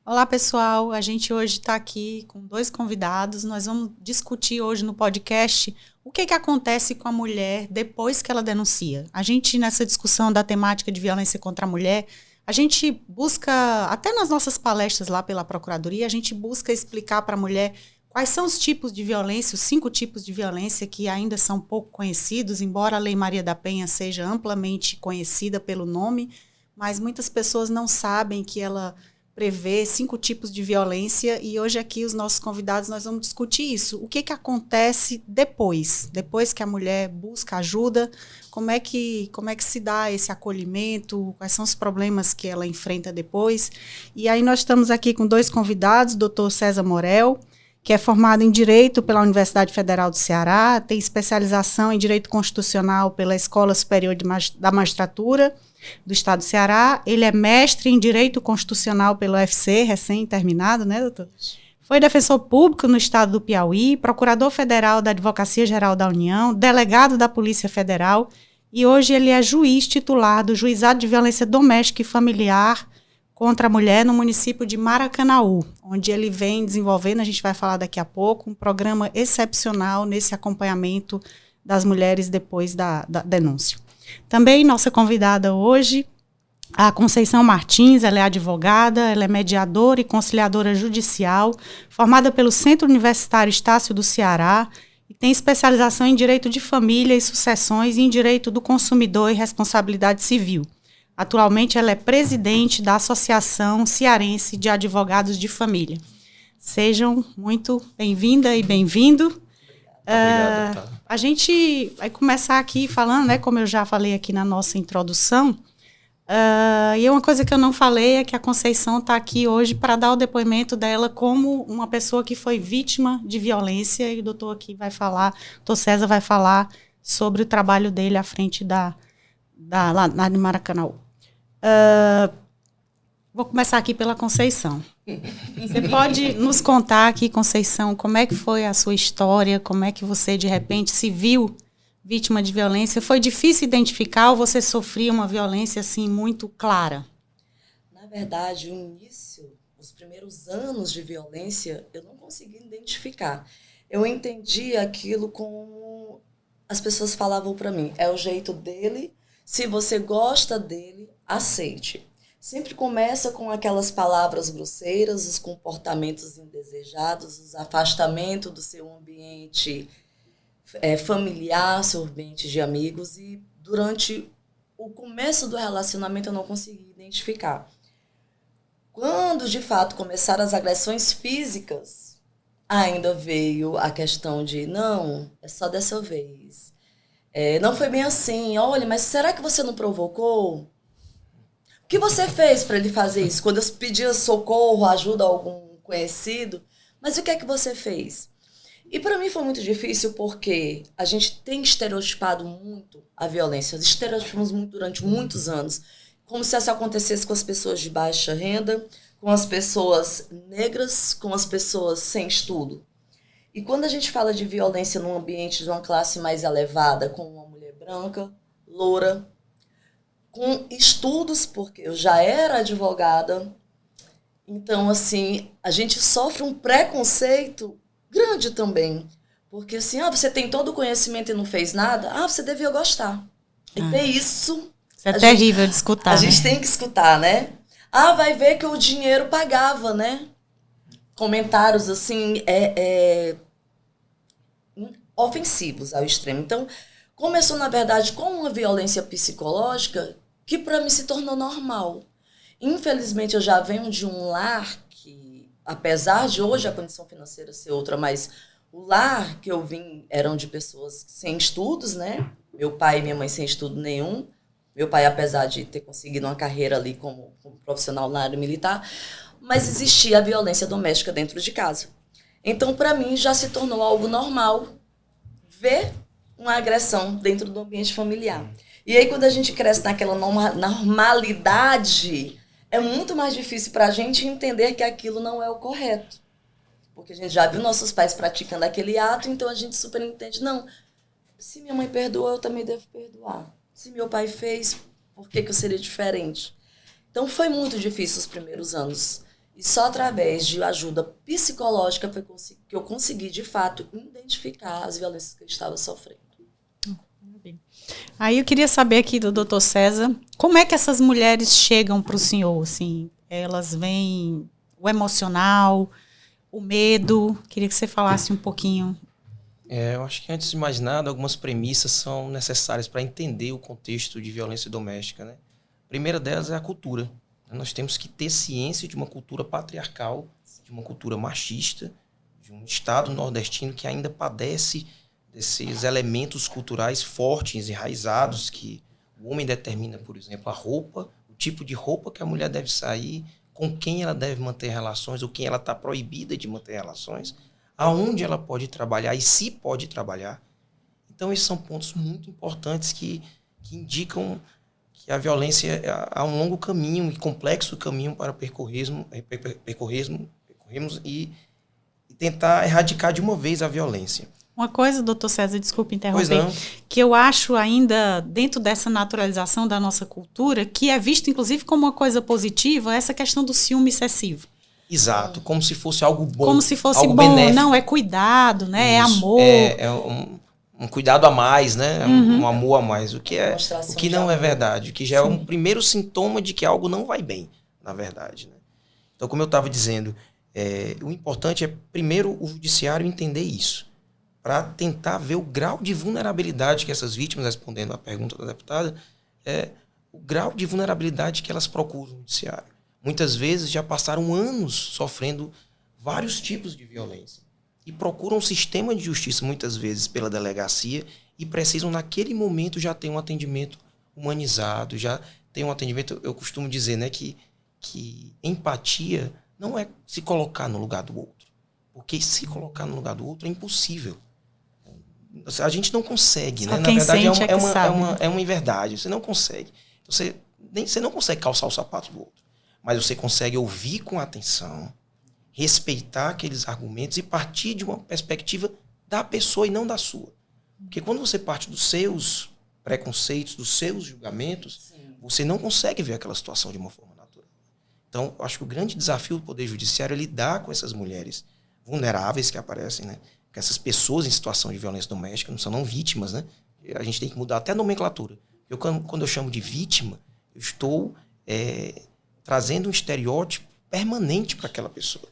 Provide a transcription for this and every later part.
Olá, pessoal. A gente hoje está aqui com 2 convidados. Nós vamos discutir hoje no podcast o que acontece com a mulher depois que ela denuncia. A gente, nessa discussão da temática de violência contra a mulher, a gente busca, até nas nossas palestras lá pela Procuradoria, a gente busca explicar para a mulher quais são os tipos de violência, os 5 tipos de violência que ainda são pouco conhecidos, embora a Lei Maria da Penha seja amplamente conhecida pelo nome, mas muitas pessoas não sabem que ela prevê 5 tipos de violência, e hoje aqui os nossos convidados nós vamos discutir isso. O que acontece depois que a mulher busca ajuda, como é que se dá esse acolhimento, quais são os problemas que ela enfrenta depois. E aí nós estamos aqui com 2 convidados, Dr. César Morel, que é formado em Direito pela Universidade Federal do Ceará, tem especialização em Direito Constitucional pela Escola Superior da Magistratura do Estado do Ceará. Ele é mestre em Direito Constitucional pelo UFC, recém-terminado, né, doutor? Foi defensor público no Estado do Piauí, procurador federal da Advocacia Geral da União, delegado da Polícia Federal, e hoje ele é juiz titular do Juizado de Violência Doméstica e Familiar contra a Mulher no município de Maracanaú, onde ele vem desenvolvendo, a gente vai falar daqui a pouco, um programa excepcional nesse acompanhamento das mulheres depois da denúncia. Também nossa convidada hoje, a Conceição Martins, ela é advogada, ela é mediadora e conciliadora judicial, formada pelo Centro Universitário Estácio do Ceará, e tem especialização em Direito de Família e Sucessões e em Direito do Consumidor e Responsabilidade Civil. Atualmente, ela é presidente da Associação Cearense de Advogados de Família. Sejam muito bem-vinda e bem-vindo. Obrigado. A gente vai começar aqui falando, né, como eu já falei aqui na nossa introdução, e uma coisa que eu não falei é que a Conceição está aqui hoje para dar o depoimento dela como uma pessoa que foi vítima de violência, e o doutor aqui vai falar, o doutor César vai falar sobre o trabalho dele à frente lá de Maracanaú. Vou começar aqui pela Conceição. Você pode nos contar aqui, Conceição, como é que foi a sua história, como é que você, de repente, se viu vítima de violência? Foi difícil identificar ou você sofria uma violência, assim, muito clara? Na verdade, o início, os primeiros anos de violência, eu não consegui identificar. Eu entendi aquilo como as pessoas falavam para mim. É o jeito dele, se você gosta dele, aceite. Sempre começa com aquelas palavras grosseiras, os comportamentos indesejados, os afastamentos do seu ambiente familiar, seu ambiente de amigos. E durante o começo do relacionamento eu não consegui identificar. Quando, de fato, começaram as agressões físicas, ainda veio a questão de, não, é só dessa vez. Não foi bem assim. Olha, mas será que você não provocou? O que você fez para ele fazer isso? Quando eu pedia socorro, ajuda a algum conhecido, mas o que é que você fez? E para mim foi muito difícil porque a gente tem estereotipado muito a violência. Estereotipamos muito durante muitos anos, como se isso acontecesse com as pessoas de baixa renda, com as pessoas negras, com as pessoas sem estudo. E quando a gente fala de violência num ambiente de uma classe mais elevada, com uma mulher branca, loura, com estudos, porque eu já era advogada, então, assim, a gente sofre um preconceito grande também. Porque, assim, você tem todo o conhecimento e não fez nada, você devia gostar. E ter isso... Isso é terrível de escutar, A gente tem que escutar, né? Vai ver que o dinheiro pagava, né? Comentários, assim, ofensivos ao extremo. Então, começou, na verdade, com uma violência psicológica que para mim se tornou normal. Infelizmente, eu já venho de um lar que, apesar de hoje a condição financeira ser outra, mas o lar que eu vim eram de pessoas sem estudos, né? Meu pai e minha mãe sem estudo nenhum. Meu pai, apesar de ter conseguido uma carreira ali como profissional na área militar, mas existia a violência doméstica dentro de casa. Então, para mim, já se tornou algo normal ver uma agressão dentro do ambiente familiar. E aí, quando a gente cresce naquela normalidade, é muito mais difícil para a gente entender que aquilo não é o correto. Porque a gente já viu nossos pais praticando aquele ato, então a gente super entende, não, se minha mãe perdoou, eu também devo perdoar. Se meu pai fez, por que eu seria diferente? Então, foi muito difícil os primeiros anos. E só através de ajuda psicológica foi que eu consegui, de fato, identificar as violências que eu estava sofrendo. Aí eu queria saber aqui do Dr. César, como é que essas mulheres chegam para o senhor? Assim, elas veem o emocional, o medo? Queria que você falasse um pouquinho. Eu acho que, antes de mais nada, algumas premissas são necessárias para entender o contexto de violência doméstica, né? A primeira delas é a cultura. Nós temos que ter ciência de uma cultura patriarcal, de uma cultura machista, de um estado nordestino que ainda padece desses elementos culturais fortes, enraizados, que o homem determina, por exemplo, a roupa, o tipo de roupa que a mulher deve sair, com quem ela deve manter relações, ou quem ela está proibida de manter relações, aonde ela pode trabalhar e se pode trabalhar. Então, esses são pontos muito importantes que indicam que a violência há um longo caminho e complexo caminho para percorrermos e tentar erradicar de uma vez a violência. Uma coisa, doutor César, desculpe interromper, que eu acho ainda, dentro dessa naturalização da nossa cultura, que é visto, inclusive, como uma coisa positiva, essa questão do ciúme excessivo. Exato, como se fosse algo bom. Como se fosse algo bom, benéfico. Não, é cuidado, né? Isso, é amor. É um cuidado a mais, né? Um amor a mais, o que não é verdade, o que já é um primeiro sintoma de que algo não vai bem, na verdade. Né? Então, como eu estava dizendo, o importante é, primeiro, o judiciário entender isso, para tentar ver o grau de vulnerabilidade que essas vítimas, respondendo à pergunta da deputada, o grau de vulnerabilidade que elas procuram no judiciário. Muitas vezes já passaram anos sofrendo vários tipos de violência e procuram um sistema de justiça, muitas vezes pela delegacia, e precisam, naquele momento, já ter um atendimento humanizado, já ter um atendimento, eu costumo dizer, né, que empatia não é se colocar no lugar do outro, porque se colocar no lugar do outro é impossível. A gente não consegue, né? Na verdade, é uma inverdade. Você não consegue. Você não consegue calçar o sapato do outro. Mas você consegue ouvir com atenção, respeitar aqueles argumentos e partir de uma perspectiva da pessoa e não da sua. Porque quando você parte dos seus preconceitos, dos seus julgamentos, você não consegue ver aquela situação de uma forma natural. Então, eu acho que o grande desafio do Poder Judiciário é lidar com essas mulheres vulneráveis que aparecem, né? Que essas pessoas em situação de violência doméstica não são não vítimas, né? A gente tem que mudar até a nomenclatura. Quando eu chamo de vítima, eu estou trazendo um estereótipo permanente para aquela pessoa.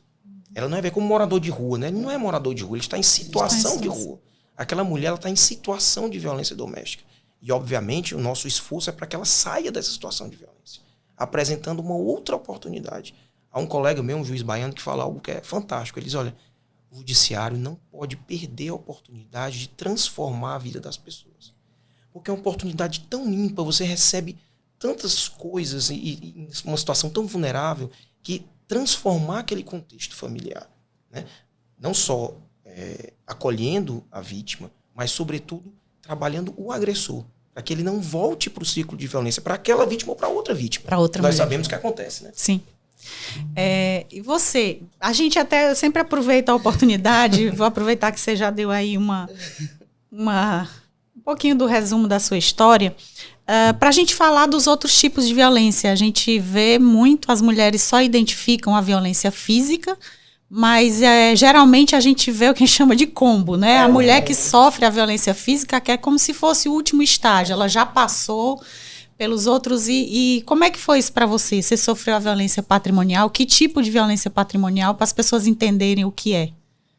Ela não é ver como morador de rua, né? Ele não é morador de rua, ele está em situação de rua. Aquela mulher está em situação de violência doméstica. E, obviamente, o nosso esforço é para que ela saia dessa situação de violência, apresentando uma outra oportunidade. Há um colega meu, um juiz baiano, que fala algo que é fantástico. Ele diz, olha, o judiciário não pode perder a oportunidade de transformar a vida das pessoas. Porque é uma oportunidade tão ímpar, você recebe tantas coisas e uma situação tão vulnerável, que transformar aquele contexto familiar, né? Não só acolhendo a vítima, mas, sobretudo, trabalhando o agressor, para que ele não volte para o ciclo de violência, para aquela vítima ou para outra vítima. Para outra Nós mulher. sabemos que acontece, né? Sim. E você? A gente eu sempre aproveita a oportunidade, vou aproveitar que você já deu aí um pouquinho do resumo da sua história, para a gente falar dos outros tipos de violência. A gente vê muito, as mulheres só identificam a violência física, mas geralmente a gente vê o que a gente chama de combo, né? A mulher que sofre a violência física, que é como se fosse o último estágio, ela já passou pelos outros. E como é que foi isso para você? Você sofreu a violência patrimonial? Que tipo de violência patrimonial, para as pessoas entenderem o que é?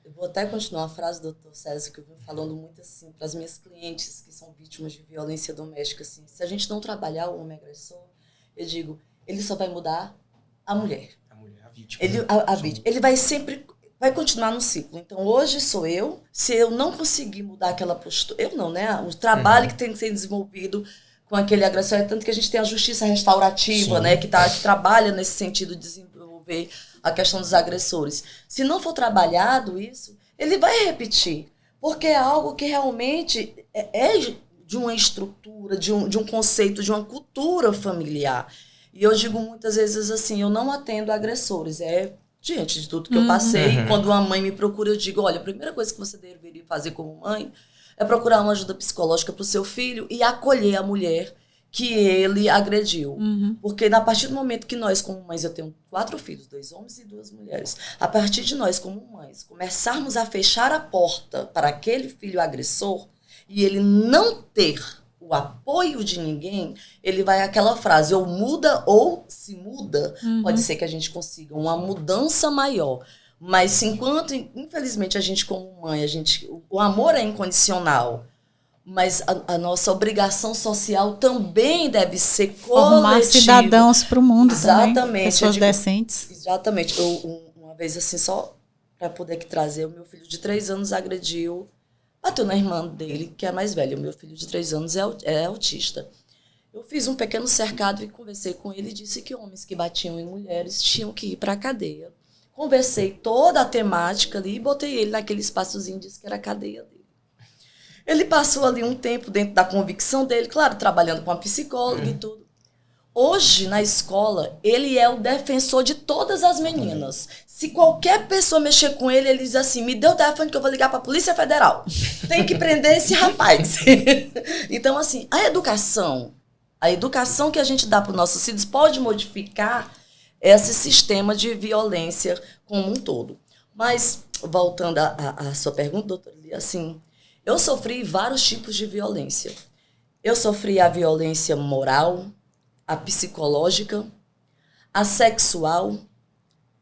Eu vou até continuar a frase do Dr. César, que eu venho falando muito assim para as minhas clientes que são vítimas de violência doméstica. Assim, se a gente não trabalhar o homem agressor, eu digo, ele só vai mudar a mulher. A mulher, a vítima. A vítima. Ele vai continuar no ciclo. Então, hoje sou eu. Se eu não conseguir mudar aquela postura... Eu não, né? O trabalho que tem que ser desenvolvido com aquele agressor, é tanto que a gente tem a justiça restaurativa, né, que trabalha nesse sentido de desenvolver a questão dos agressores. Se não for trabalhado isso, ele vai repetir, porque é algo que realmente é de uma estrutura, de um conceito, de uma cultura familiar. E eu digo muitas vezes assim, eu não atendo agressores, diante de tudo que eu passei, quando uma mãe me procura, eu digo, olha, a primeira coisa que você deveria fazer como mãe é procurar uma ajuda psicológica para o seu filho e acolher a mulher que ele agrediu. Porque a partir do momento que nós, como mães, eu tenho 4 filhos, 2 homens e 2 mulheres, a partir de nós, como mães, começarmos a fechar a porta para aquele filho agressor e ele não ter o apoio de ninguém, ele vai aquela frase, ou muda ou se muda, pode ser que a gente consiga uma mudança maior. Mas enquanto, infelizmente, a gente como mãe, o amor é incondicional, mas a nossa obrigação social também deve ser formar coletiva. cidadãos para o mundo. Exatamente. Também, pessoas decentes. Exatamente. Uma vez, assim, só para poder trazer, o meu filho de 3 anos bateu na irmã dele, que é mais velha. O meu filho de 3 anos é autista. Eu fiz um pequeno cercado e conversei com ele e disse que homens que batiam em mulheres tinham que ir para a cadeia. Conversei toda a temática ali e botei ele naquele espaçozinho, disse que era a cadeia dele. Ele passou ali um tempo dentro da convicção dele, claro, trabalhando com a psicóloga e tudo. Hoje, na escola, ele é o defensor de todas as meninas. Se qualquer pessoa mexer com ele, ele diz assim, me dê o telefone que eu vou ligar para a Polícia Federal. Tem que prender esse rapaz. Então, assim, a educação que a gente dá para os nossos filhos pode modificar esse sistema de violência como um todo. Mas, voltando à sua pergunta, doutora Lia, assim, eu sofri vários tipos de violência. Eu sofri a violência moral, a psicológica, a sexual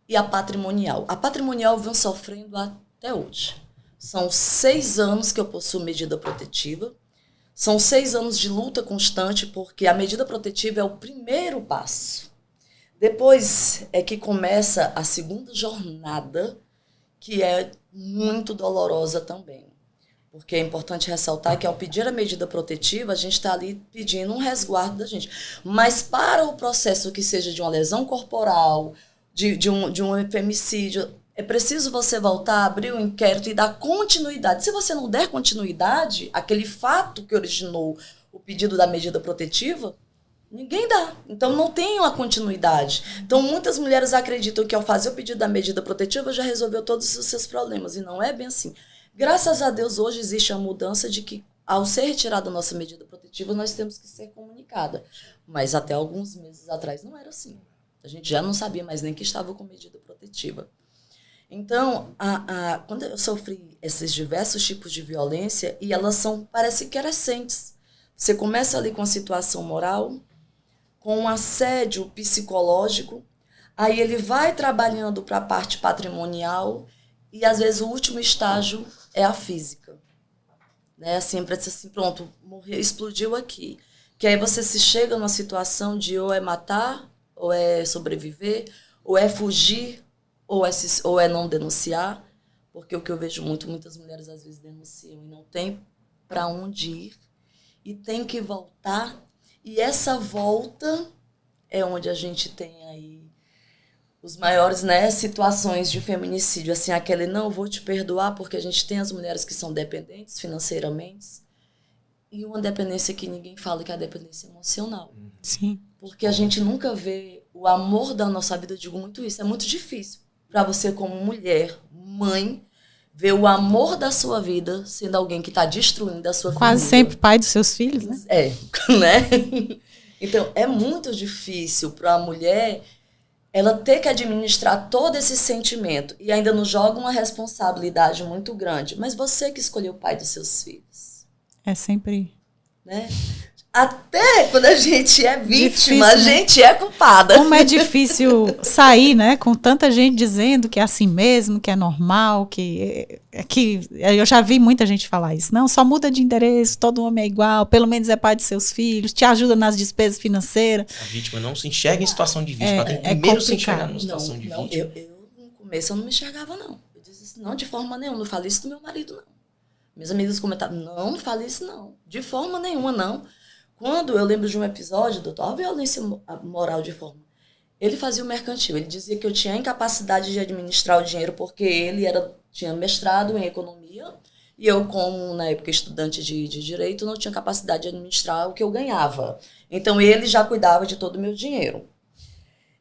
e a patrimonial. A patrimonial eu venho sofrendo até hoje. São 6 anos que eu possuo medida protetiva. São 6 anos de luta constante, porque a medida protetiva é o primeiro passo. Depois é que começa a segunda jornada, que é muito dolorosa também. Porque é importante ressaltar que ao pedir a medida protetiva, a gente está ali pedindo um resguardo da gente. Mas para o processo que seja de uma lesão corporal, de um femicídio, é preciso você voltar, abrir um inquérito e dar continuidade. Se você não der continuidade, aquele fato que originou o pedido da medida protetiva, ninguém dá. Então não tem uma continuidade. Então muitas mulheres acreditam que ao fazer o pedido da medida protetiva já resolveu todos os seus problemas. E não é bem assim. Graças a Deus, hoje existe a mudança de que, ao ser retirada a nossa medida protetiva, nós temos que ser comunicada. Mas até alguns meses atrás não era assim. A gente já não sabia mais nem que estava com medida protetiva. Então, quando eu sofri esses diversos tipos de violência, e elas parece que crescentes. Você começa ali com a situação moral, com um assédio psicológico, aí ele vai trabalhando para a parte patrimonial, e às vezes o último estágio é a física. Né? Assim, parece assim, pronto, morreu, explodiu aqui. Que aí você se chega numa situação de ou é matar, ou é sobreviver, ou é fugir, ou é não denunciar. Porque o que eu vejo muitas mulheres às vezes denunciam e não tem para onde ir. E tem que voltar. E essa volta é onde a gente tem aí os maiores, né, situações de feminicídio, assim, aquele não vou te perdoar, porque a gente tem as mulheres que são dependentes financeiramente, e uma dependência que ninguém fala, que é a dependência emocional. Sim. Porque a gente nunca vê o amor da nossa vida, eu digo muito isso, é muito difícil para você como mulher, mãe, ver o amor da sua vida sendo alguém que está destruindo a sua família. Quase sempre pai dos seus filhos, né? É, né? Então, é muito difícil para a mulher ela ter que administrar todo esse sentimento e ainda nos joga uma responsabilidade muito grande. Mas você que escolheu o pai dos seus filhos. É sempre... Né? Até quando a gente é vítima, difícil, a gente é culpada. Como é difícil sair, né? Com tanta gente dizendo que é assim mesmo, que é normal, que eu já vi muita gente falar isso. Não, só muda de endereço, todo homem é igual, pelo menos é pai de seus filhos, te ajuda nas despesas financeiras. A vítima não se enxerga em situação de vítima, ela tem que primeiro se enxergar numa situação de vítima. Eu, no começo, eu não me enxergava, não. Eu disse assim, não, de forma nenhuma, não falei isso do meu marido, não. Meus amigos comentavam, não fale isso, não. De forma nenhuma, não. Quando eu lembro de um episódio, doutor, a violência moral de forma. Ele fazia o mercantil, ele dizia que eu tinha incapacidade de administrar o dinheiro porque ele tinha mestrado em economia e eu, como na época estudante de direito, não tinha capacidade de administrar o que eu ganhava. Então ele já cuidava de todo o meu dinheiro.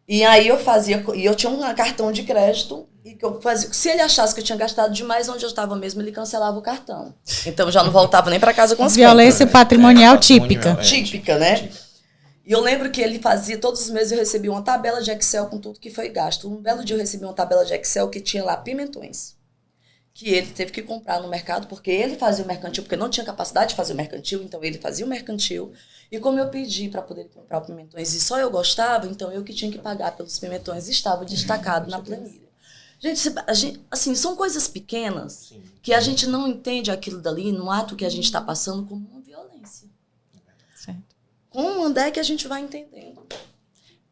E aí eu tinha um cartão de crédito e que eu fazia, se ele achasse que eu tinha gastado demais onde eu estava mesmo, ele cancelava o cartão. Então já não voltava nem para casa com as violência contas. patrimonial típica. Típica, né? E eu lembro que ele fazia, todos os meses eu recebia uma tabela de Excel com tudo que foi gasto. Um belo dia eu recebi uma tabela de Excel que tinha lá pimentões, que ele teve que comprar no mercado, porque ele fazia o mercantil, porque não tinha capacidade de fazer o mercantil, então ele fazia o mercantil. E como eu pedi para poder comprar os pimentões e só eu gostava, então eu que tinha que pagar pelos pimentões, estava destacado na planilha. Gente, assim, são coisas pequenas que a gente não entende aquilo dali no ato que a gente está passando como uma violência. Certo. Como é que a gente vai entendendo?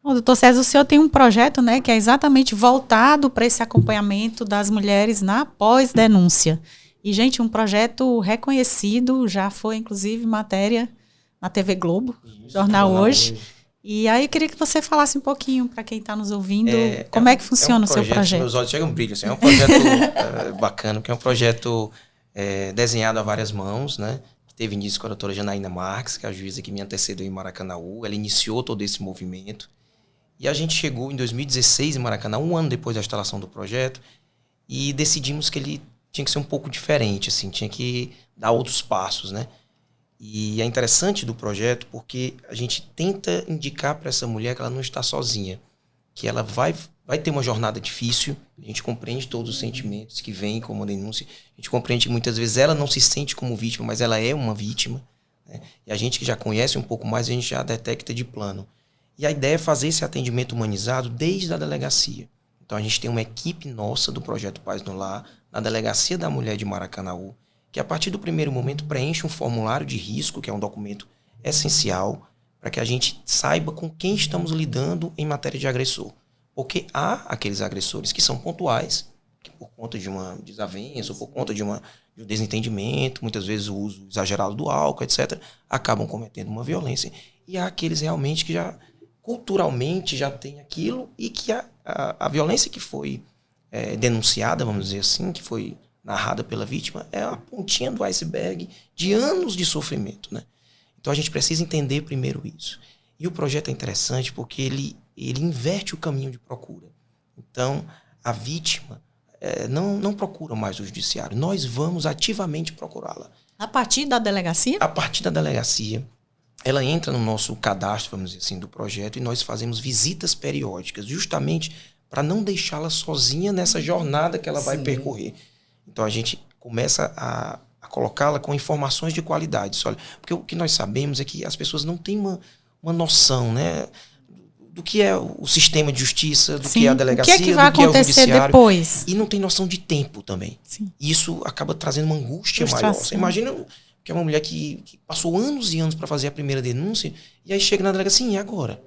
Bom, doutor César, o senhor tem um projeto, né, que é exatamente voltado para esse acompanhamento das mulheres na pós-denúncia. E, gente, um projeto reconhecido, já foi, inclusive, matéria na TV Globo, Jornal Hoje. E aí eu queria que você falasse um pouquinho para quem está nos ouvindo, como é que funciona o seu projeto. Meus olhos chegam brilho, assim, é um projeto bacana, porque é um projeto desenhado a várias mãos, né? Teve início com a doutora Janaína Marques, que é a juíza que me antecedeu em Maracanaú. Ela iniciou todo esse movimento. E a gente chegou em 2016 em Maracanã, um ano depois da instalação do projeto, e decidimos que ele tinha que ser um pouco diferente, assim, tinha que dar outros passos, né? E é interessante do projeto porque a gente tenta indicar para essa mulher que ela não está sozinha, que ela vai ter uma jornada difícil, a gente compreende todos os sentimentos que vêm como denúncia, a gente compreende que muitas vezes ela não se sente como vítima, mas ela é uma vítima, né? E a gente que já conhece um pouco mais, a gente já detecta de plano. E a ideia é fazer esse atendimento humanizado desde a delegacia. Então a gente tem uma equipe nossa do Projeto Paz no Lar, na Delegacia da Mulher de Maracanaú, que a partir do primeiro momento preenche um formulário de risco, que é um documento essencial, para que a gente saiba com quem estamos lidando em matéria de agressor. Porque há aqueles agressores que são pontuais, que por conta de uma desavença ou por conta de um desentendimento, muitas vezes o uso exagerado do álcool, etc., acabam cometendo uma violência. E há aqueles realmente que já culturalmente já tem aquilo e que a violência que foi denunciada, vamos dizer assim, que foi narrada pela vítima, é a pontinha do iceberg de anos de sofrimento, né? Então a gente precisa entender primeiro isso. E o projeto é interessante porque ele inverte o caminho de procura. Então a vítima não procura mais o judiciário, nós vamos ativamente procurá-la. A partir da delegacia? A partir da delegacia. Ela entra no nosso cadastro, vamos dizer assim, do projeto, e nós fazemos visitas periódicas, justamente para não deixá-la sozinha nessa jornada que ela vai percorrer. Então a gente começa a colocá-la com informações de qualidade. Olha, porque o que nós sabemos é que as pessoas não têm uma noção, né, do que é o sistema de justiça, do que é a delegacia, do que vai acontecer depois. E não tem noção de tempo também. Sim. E isso acaba trazendo uma angústia maior. Você imagina que é uma mulher que passou anos e anos para fazer a primeira denúncia, e aí chega na delegacia, e agora?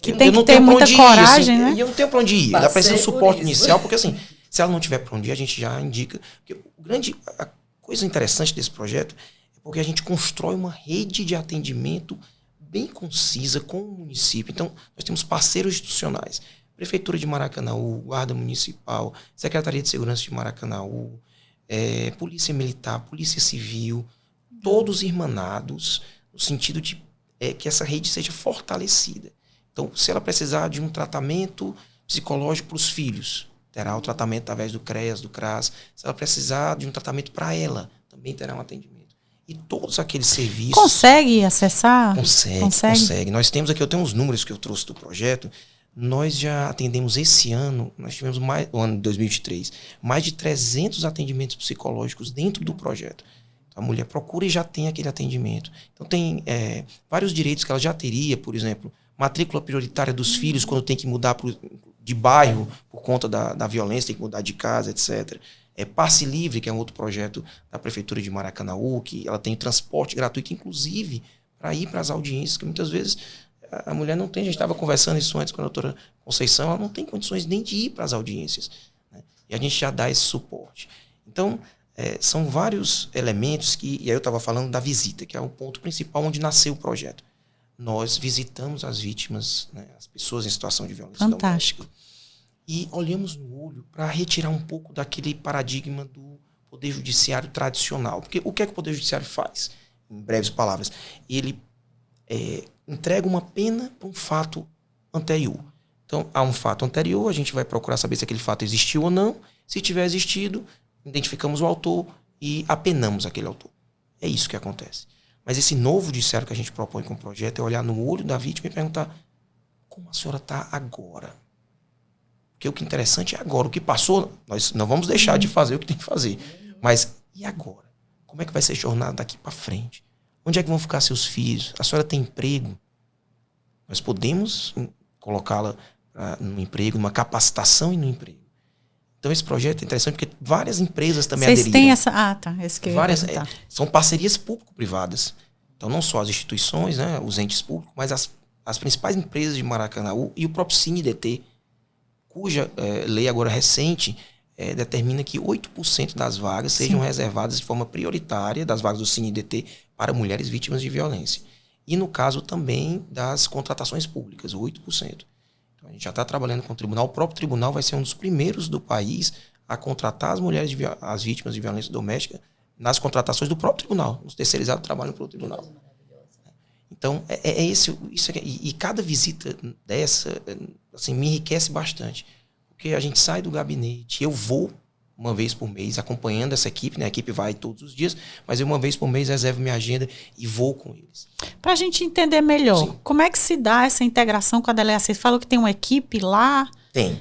Que tem que ter muita coragem, né? E eu não tenho para onde ir. Ela precisa de suporte inicial, porque assim, se ela não tiver para onde ir, a gente já indica. Porque a coisa interessante desse projeto é porque a gente constrói uma rede de atendimento bem concisa com o município. Então, nós temos parceiros institucionais. Prefeitura de Maracanaú, Guarda Municipal, Secretaria de Segurança de Maracanaú, Polícia Militar, Polícia Civil, todos irmanados, no sentido de que essa rede seja fortalecida. Então, se ela precisar de um tratamento psicológico para os filhos, terá o tratamento através do CREAS, do CRAS. Se ela precisar de um tratamento para ela, também terá um atendimento. E todos aqueles serviços... Consegue acessar? Consegue. Nós temos aqui, eu tenho uns números que eu trouxe do projeto. Nós já atendemos esse ano, nós tivemos o ano de 2023, mais de 300 atendimentos psicológicos dentro do projeto. A mulher procura e já tem aquele atendimento. Então tem vários direitos que ela já teria, por exemplo, matrícula prioritária dos filhos quando tem que mudar de bairro por conta da violência, tem que mudar de casa, etc. Passe Livre, que é um outro projeto da Prefeitura de Maracanaú, que ela tem transporte gratuito, inclusive, para ir para as audiências, que muitas vezes a mulher não tem. A gente estava conversando isso antes com a doutora Conceição, ela não tem condições nem de ir para as audiências, né? E a gente já dá esse suporte. Então, são vários elementos e aí eu estava falando da visita, que é o ponto principal onde nasceu o projeto. Nós visitamos as vítimas, né, as pessoas em situação de violência doméstica, e olhamos no olho para retirar um pouco daquele paradigma do Poder Judiciário tradicional. Porque o que é que o Poder Judiciário faz? Em breves palavras, ele entrega uma pena para um fato anterior. Então, há um fato anterior, a gente vai procurar saber se aquele fato existiu ou não. Se tiver existido, identificamos o autor e apenamos aquele autor. É isso que acontece. Mas esse novo judiciário que a gente propõe com o projeto é olhar no olho da vítima e perguntar como a senhora está agora. Porque o que é interessante é agora. O que passou, nós não vamos deixar de fazer o que tem que fazer. Mas e agora? Como é que vai ser a jornada daqui para frente? Onde é que vão ficar seus filhos? A senhora tem emprego? Nós podemos colocá-la no emprego, numa capacitação e no emprego. Então esse projeto é interessante porque várias empresas também aderiram. Vocês têm essa... Ah, tá. Esse que são parcerias público-privadas. Então não só as instituições, né, os entes públicos, mas as principais empresas de Maracanaú e o próprio CineDT, cuja lei agora recente determina que 8% das vagas sejam reservadas de forma prioritária, das vagas do CineDT, para mulheres vítimas de violência. E no caso também das contratações públicas, 8%. Então a gente já está trabalhando com o tribunal. O próprio tribunal vai ser um dos primeiros do país a contratar as mulheres, as vítimas de violência doméstica nas contratações do próprio tribunal. Os terceirizados trabalham para o tribunal. Então, isso aqui. E cada visita dessa, assim, me enriquece bastante. Porque a gente sai do gabinete, eu vou uma vez por mês acompanhando essa equipe, né? A equipe vai todos os dias, mas eu uma vez por mês reservo minha agenda e vou com eles. Para a gente entender melhor, como é que se dá essa integração com a delegacia? Você falou que tem uma equipe lá? Tem.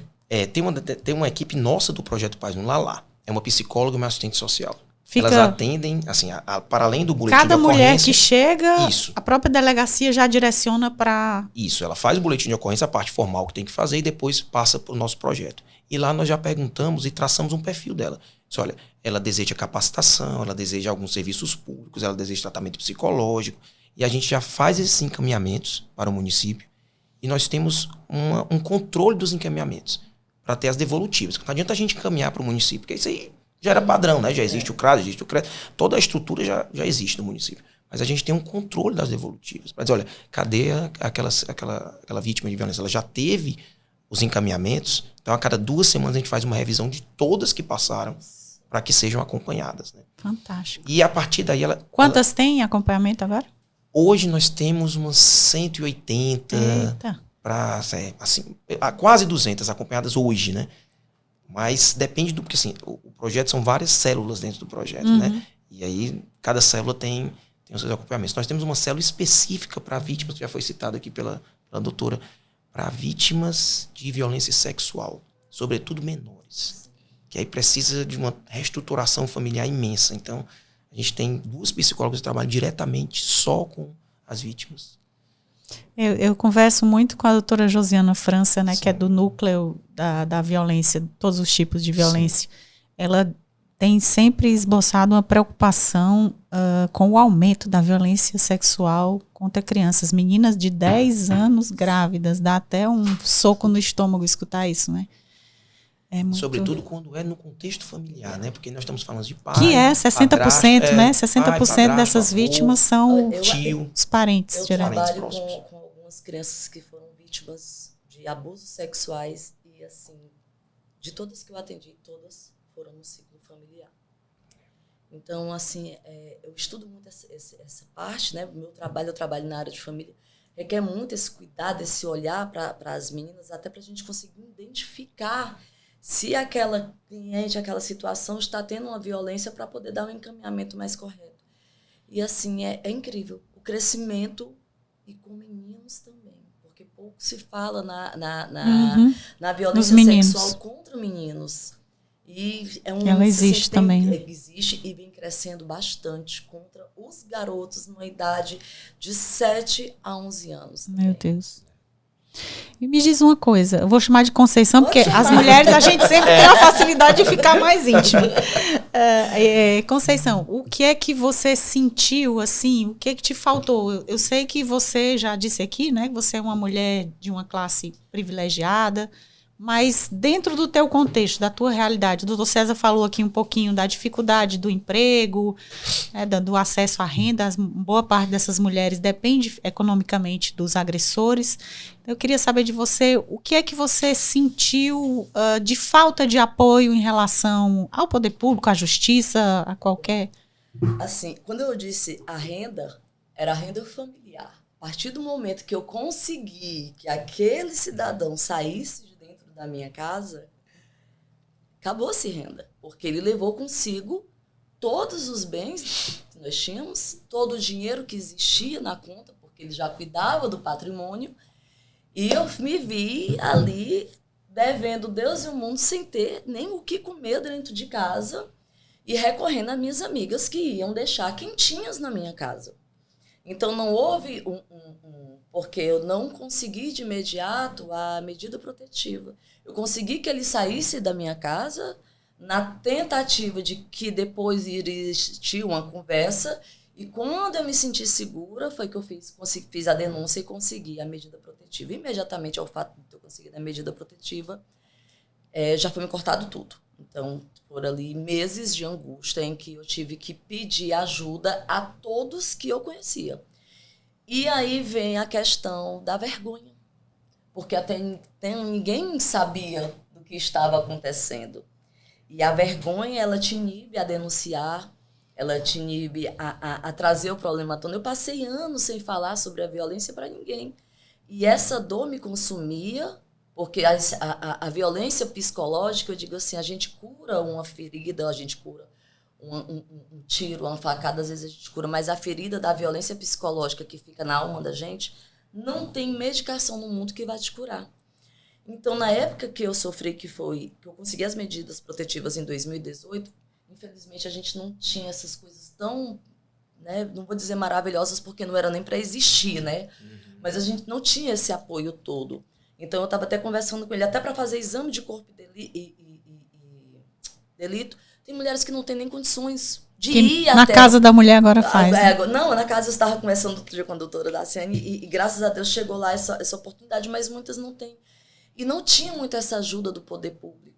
Tem uma equipe nossa do Projeto Paz no lá. É uma psicóloga e uma assistente social. Elas atendem, assim, para além do boletim de ocorrência. Cada mulher que chega, a própria delegacia já direciona para... Isso, ela faz o boletim de ocorrência, a parte formal que tem que fazer, e depois passa para o nosso projeto. E lá nós já perguntamos e traçamos um perfil dela. Diz, olha, ela deseja capacitação, ela deseja alguns serviços públicos, ela deseja tratamento psicológico, e a gente já faz esses encaminhamentos para o município, e nós temos um controle dos encaminhamentos, para ter as devolutivas. Não adianta a gente encaminhar para o município, porque isso aí já era padrão, né? Já existe o CRAS, existe o CRES, toda a estrutura já existe no município. Mas a gente tem um controle das devolutivas. Para dizer, olha, cadê aquela vítima de violência? Ela já teve os encaminhamentos, então a cada 2 semanas a gente faz uma revisão de todas que passaram para que sejam acompanhadas. Né? Fantástico. E a partir daí Quantas tem acompanhamento agora? Hoje nós temos umas 180 para assim, quase 200 acompanhadas hoje, né? Mas depende porque assim, o projeto são várias células dentro do projeto, né? E aí cada célula tem os seus acompanhamentos. Nós temos uma célula específica para vítimas, que já foi citada aqui pela doutora, para vítimas de violência sexual, sobretudo menores. Que aí precisa de uma reestruturação familiar imensa. Então, a gente tem 2 psicólogos que trabalham diretamente só com as vítimas. Eu converso muito com a doutora Josiana França, né, que é do núcleo da violência, todos os tipos de violência. Sim. Ela tem sempre esboçado uma preocupação com o aumento da violência sexual contra crianças. Meninas de 10 anos grávidas, dá até um soco no estômago escutar isso, né? Muito... Sobretudo quando é no contexto familiar, né? Porque nós estamos falando de pai, que é 60%, padrasto, né? 60% dessas vítimas são os parentes. Eu trabalho com algumas crianças que foram vítimas de abusos sexuais e, assim, de todas que eu atendi, todas foram no ciclo familiar. Então, assim, eu estudo muito essa parte, né? O meu trabalho, eu trabalho na área de família, requer muito esse cuidado, esse olhar para as meninas, até para a gente conseguir identificar se aquela cliente, aquela situação está tendo uma violência para poder dar um encaminhamento mais correto. E, assim, é incrível o crescimento e com meninos também, porque pouco se fala na violência sexual contra meninos. E ela existe também. Existe e vem crescendo bastante contra os garotos numa idade de 7 a 11 anos. Também. Meu Deus. E me diz uma coisa, eu vou chamar de Conceição, porque as mulheres a gente sempre tem a facilidade de ficar mais íntima. Conceição, o que é que você sentiu, assim, o que é que te faltou? Eu sei que você já disse aqui, né, que você é uma mulher de uma classe privilegiada, mas dentro do teu contexto, da tua realidade, o doutor César falou aqui um pouquinho da dificuldade do emprego, do acesso à renda, boa parte dessas mulheres depende economicamente dos agressores. Eu queria saber de você, o que é que você sentiu de falta de apoio em relação ao poder público, à justiça, a qualquer... Assim, quando eu disse a renda, era a renda familiar. A partir do momento que eu consegui que aquele cidadão saísse da minha casa, acabou-se renda, porque ele levou consigo todos os bens que nós tínhamos, todo o dinheiro que existia na conta, porque ele já cuidava do patrimônio, e eu me vi ali devendo Deus e o mundo sem ter nem o que comer dentro de casa e recorrendo às minhas amigas que iam deixar quentinhas na minha casa. Então não houve porque eu não consegui de imediato a medida protetiva. Eu consegui que ele saísse da minha casa na tentativa de que depois iria existir uma conversa, e quando eu me senti segura foi que eu fiz a denúncia e consegui a medida protetiva. Imediatamente ao fato de eu conseguir a medida protetiva, já foi me cortado tudo. Então, foram ali meses de angústia em que eu tive que pedir ajuda a todos que eu conhecia. E aí vem a questão da vergonha, porque até ninguém sabia do que estava acontecendo. E a vergonha, ela te inibe a denunciar, ela te inibe a trazer o problema à tona. Eu passei anos sem falar sobre a violência para ninguém. E essa dor me consumia, porque a violência psicológica, eu digo assim, a gente cura uma ferida, a gente cura um tiro, uma facada, às vezes a gente cura, mas a ferida da violência psicológica que fica na alma da gente, não tem medicação no mundo que vai te curar. Então, na época que eu sofri, que eu consegui as medidas protetivas em 2018, infelizmente a gente não tinha essas coisas tão, né, não vou dizer maravilhosas, porque não era nem para existir, né? Mas a gente não tinha esse apoio todo. Então, eu estava até conversando com ele, até para fazer exame de corpo e delito, tem mulheres que não têm nem condições de ir na até... Na casa da mulher agora faz. Não, na casa eu estava conversando outro dia com a doutora Daciane e graças a Deus chegou lá essa oportunidade, mas muitas não têm. E não tinha muito essa ajuda do poder público.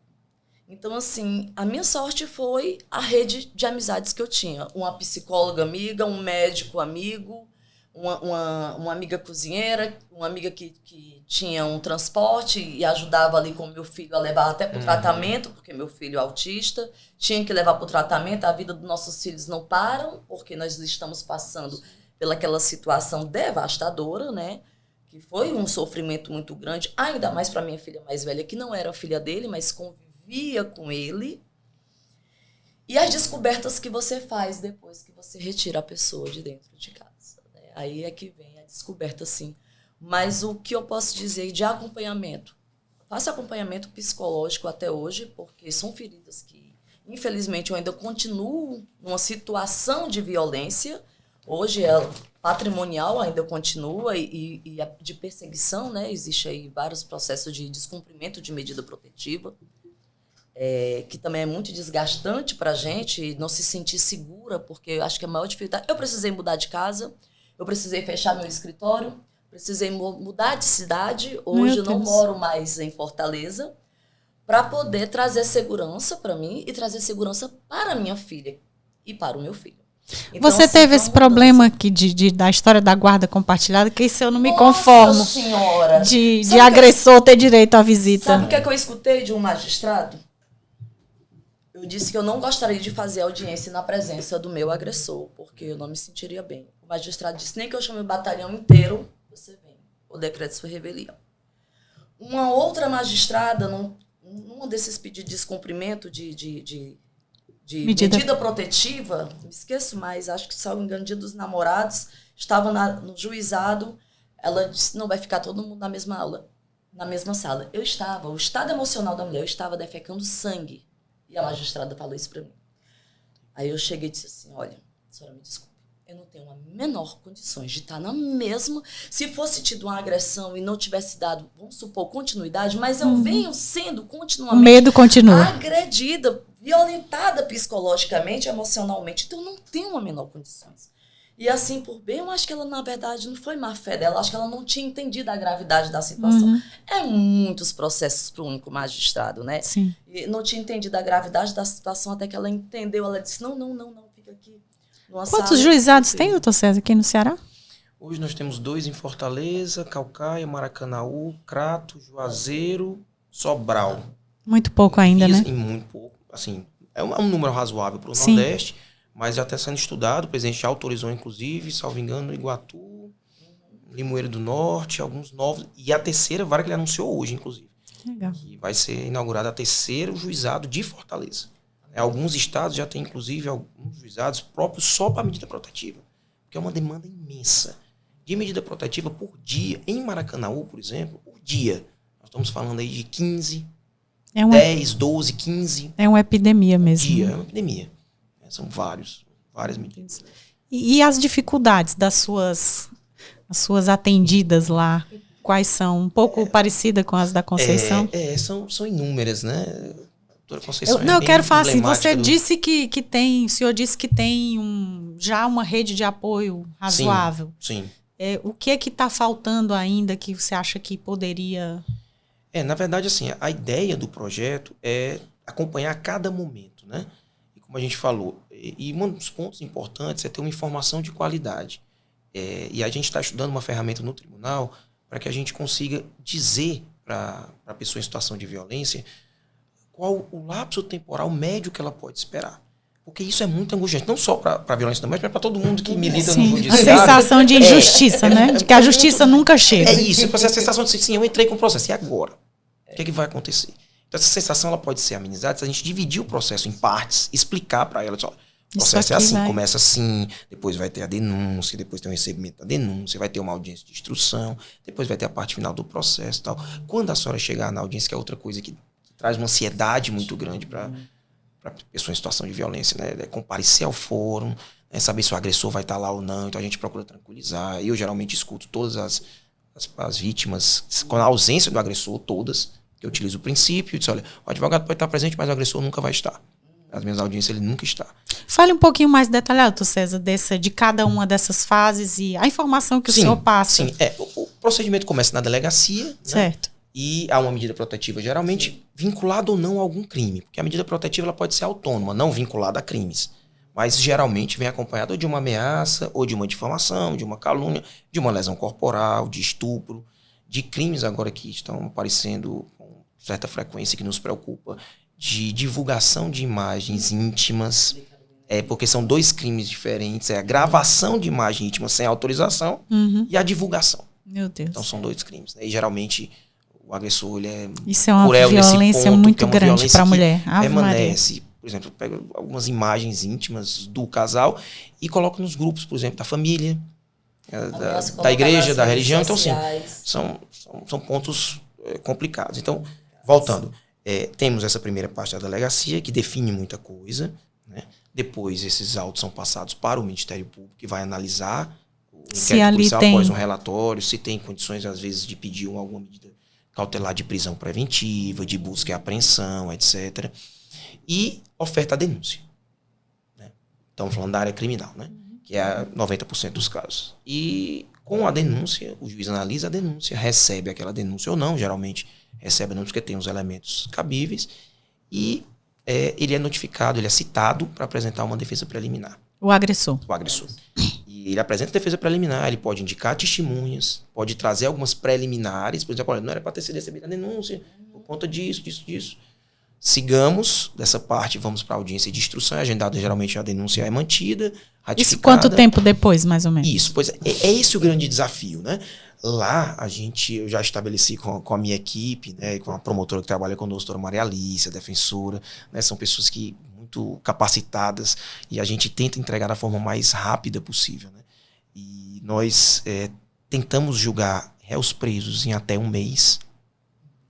Então, assim, a minha sorte foi a rede de amizades que eu tinha. Uma psicóloga amiga, um médico amigo, uma amiga cozinheira, uma amiga que tinha um transporte e ajudava ali com meu filho a levar até para o tratamento, porque meu filho é autista, tinha que levar para o tratamento. A vida dos nossos filhos não param, porque nós estamos passando pelaquela situação devastadora, né? Que foi um sofrimento muito grande, ainda mais para minha filha mais velha, que não era filha dele, mas convivia com ele. E as descobertas que você faz depois que você retira a pessoa de dentro de casa. Né? Aí é que vem a descoberta, sim. Mas o que eu posso dizer de acompanhamento? Faço acompanhamento psicológico até hoje, porque são feridas que, infelizmente, eu ainda continuo numa situação de violência. Hoje patrimonial ainda continua e de perseguição, né? Existe aí vários processos de descumprimento de medida protetiva, que também é muito desgastante para a gente não se sentir segura, porque eu acho que a maior dificuldade... Eu precisei mudar de casa, eu precisei fechar meu escritório, precisei mudar de cidade, hoje eu não moro mais em Fortaleza, para poder trazer segurança para mim e trazer segurança para a minha filha e para o meu filho. Então, você teve esse problema aqui da história da guarda compartilhada, que isso eu não me conformo. Nossa Senhora! De agressor ter direito à visita. Sabe o que eu escutei de um magistrado? Eu disse que eu não gostaria de fazer audiência na presença do meu agressor, porque eu não me sentiria bem. O magistrado disse, nem que eu chame o batalhão inteiro, você vem. O decreto de sua revelia. Uma outra magistrada, num desses pedidos de descumprimento de medida protetiva, me esqueço mais, acho que, salvo engano, Dia dos Namorados, estava no juizado, ela disse, não, vai ficar todo mundo na mesma aula, na mesma sala. Eu estava, o estado emocional da mulher, eu estava defecando sangue, e a magistrada falou isso para mim. Aí eu cheguei e disse assim, olha, senhora, me desculpe, eu não tenho a menor condições de estar na mesma, se fosse tido uma agressão e não tivesse dado, vamos supor, continuidade, mas eu venho sendo continuamente... O medo continua. Agredida, violentada psicologicamente, emocionalmente, então eu não tenho a menor condições. E assim, por bem, eu acho que ela, na verdade, não foi má fé dela, acho que ela não tinha entendido a gravidade da situação. É muitos processos para o único magistrado, né? Sim. E não tinha entendido a gravidade da situação, até que ela entendeu, ela disse, não, fica aqui. Quantos juizados tem, doutor César, aqui no Ceará? Hoje nós temos 2 em Fortaleza, Caucaia, Maracanaú, Crato, Juazeiro, Sobral. Muito pouco ainda, né? Muito pouco. Assim, é um número razoável para o Nordeste, mas já está sendo estudado. O presidente já autorizou, inclusive, salvo engano, Iguatu, Limoeiro do Norte, alguns novos. E a terceira vara que ele anunciou hoje, inclusive. Legal. Que vai ser inaugurada a terceiro juizado de Fortaleza. Alguns estados já têm, inclusive, alguns juizados próprios só para medida protetiva, porque é uma demanda imensa de medida protetiva por dia. Em Maracanaú, por exemplo, por dia, nós estamos falando aí de 15, 10, 12, 15. É uma epidemia mesmo. Dia, é uma epidemia. São várias medidas. E as dificuldades das suas atendidas lá, quais são? Um pouco parecida com as da Conceição? São inúmeras, né? Eu quero falar assim, você disse que tem, o senhor disse que tem já uma rede de apoio razoável. Sim. O que está faltando ainda que você acha que poderia... Na verdade, assim, a ideia do projeto é acompanhar cada momento, né? E como a gente falou, e um dos pontos importantes é ter uma informação de qualidade. E a gente está estudando uma ferramenta no tribunal para que a gente consiga dizer para a pessoa em situação de violência qual o lapso temporal médio que ela pode esperar. Porque isso é muito angustiante, não só para a violência doméstica, mas para todo mundo que milita no judiciário. A sensação de injustiça, né? De que a justiça nunca chega. É isso, a sensação de sim, eu entrei com o processo, e agora? O que é que vai acontecer? Então essa sensação ela pode ser amenizada se a gente dividir o processo em partes, explicar para ela, o processo é assim, começa assim, depois vai ter a denúncia, depois tem o recebimento da denúncia, vai ter uma audiência de instrução, depois vai ter a parte final do processo e tal. Quando a senhora chegar na audiência, que é outra coisa que traz uma ansiedade muito grande para pessoa em situação de violência, né? Comparecer ao fórum, né? Saber se o agressor vai estar lá ou não, então a gente procura tranquilizar. Eu geralmente escuto todas as vítimas, com a ausência do agressor, todas, que eu utilizo o princípio, eu disse, olha, o advogado pode estar presente, mas o agressor nunca vai estar. Nas minhas audiências ele nunca está. Fale um pouquinho mais detalhado, César, de cada uma dessas fases e a informação que o senhor passa. Sim, o procedimento começa na delegacia, certo. Né? E há uma medida protetiva, geralmente vinculada ou não a algum crime. Porque a medida protetiva ela pode ser autônoma, não vinculada a crimes. Mas geralmente vem acompanhada de uma ameaça, ou de uma difamação, de uma calúnia, de uma lesão corporal, de estupro, de crimes agora que estão aparecendo com certa frequência que nos preocupa, de divulgação de imagens íntimas, porque são dois crimes diferentes, a gravação de imagem íntima sem autorização e a divulgação. Meu Deus. Então são dois crimes. Né? E geralmente o agressor ele é isso é uma violência muito grande para a mulher. Permanece. Por exemplo, eu pego algumas imagens íntimas do casal e coloco nos grupos, por exemplo, da família, da igreja, da religião. Então, sim, são pontos complicados. Então, voltando, temos essa primeira parte da delegacia, que define muita coisa. Né? Depois, esses autos são passados para o Ministério Público, que vai analisar o inquérito policial após um relatório, se tem condições, às vezes, de pedir alguma medida cautelar de prisão preventiva, de busca e apreensão, etc. E oferta a denúncia. Né? Estamos falando da área criminal, né? Que é 90% dos casos. E com a denúncia, o juiz analisa a denúncia, recebe aquela denúncia ou não, geralmente recebe a denúncia porque tem os elementos cabíveis, e ele é notificado, ele é citado para apresentar uma defesa preliminar. O agressor. O agressor. E ele apresenta a defesa preliminar, ele pode indicar testemunhas, pode trazer algumas preliminares, por exemplo, olha, não era para ter sido recebida a denúncia, por conta disso. Sigamos dessa parte, vamos para a audiência de instrução, é agendada, geralmente a denúncia é mantida, ratificada. Isso quanto tempo depois, mais ou menos? Isso, pois é esse o grande desafio, né? Lá, eu já estabeleci com a minha equipe, né, com a promotora que trabalha conosco, a doutora Maria Alice, a defensora, né, são pessoas que muito capacitadas e a gente tenta entregar da forma mais rápida possível. Né? E nós tentamos julgar réus presos em até 1 mês,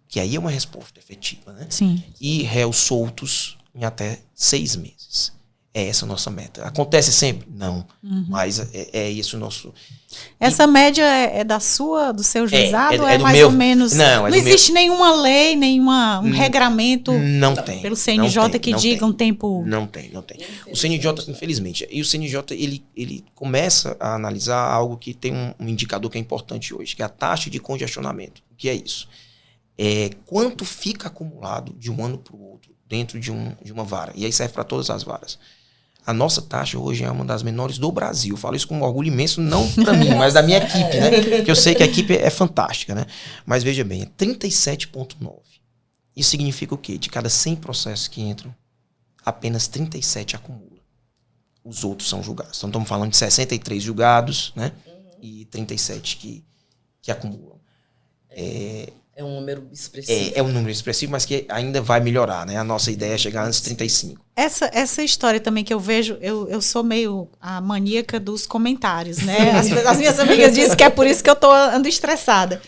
que aí é uma resposta efetiva, né? Sim. E réus soltos em até 6 meses. É essa a nossa meta. Acontece sempre? Não. Mas é esse o nosso... Essa média é do seu juizado ou é mais meu, ou menos... Não existe nenhuma lei, um regramento não tem, pelo CNJ que diga um tempo... Não tem. O CNJ, infelizmente, e o CNJ ele começa a analisar algo que tem um indicador que é importante hoje, que é a taxa de congestionamento. O que é isso? Quanto fica acumulado de um ano para o outro dentro de uma vara. E aí serve para todas as varas. A nossa taxa hoje é uma das menores do Brasil. Falo isso com um orgulho imenso, não para mim, mas da minha equipe, né? Porque eu sei que a equipe é fantástica, né? Mas veja bem, é 37,9. Isso significa o quê? De cada 100 processos que entram, apenas 37 acumula. Os outros são julgados. Então estamos falando de 63 julgados, né? E 37 que acumulam. É É um número expressivo. É um número expressivo, mas que ainda vai melhorar, né? A nossa ideia é chegar antes de 35. Essa história também que eu vejo, eu sou meio a maníaca dos comentários, né? As minhas amigas dizem que é por isso que eu ando estressada.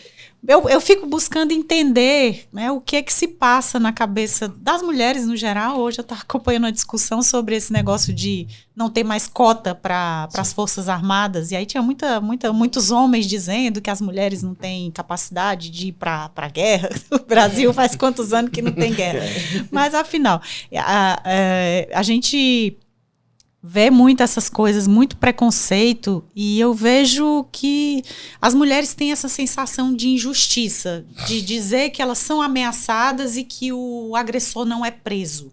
Eu fico buscando entender, né, o que é que se passa na cabeça das mulheres no geral. Hoje eu estava acompanhando uma discussão sobre esse negócio de não ter mais cota para as Forças Armadas. E aí tinha muitos homens dizendo que as mulheres não têm capacidade de ir para a guerra. O Brasil faz quantos anos que não tem guerra? Mas, afinal, a gente vê muito essas coisas, muito preconceito, e eu vejo que as mulheres têm essa sensação de injustiça, de dizer que elas são ameaçadas e que o agressor não é preso.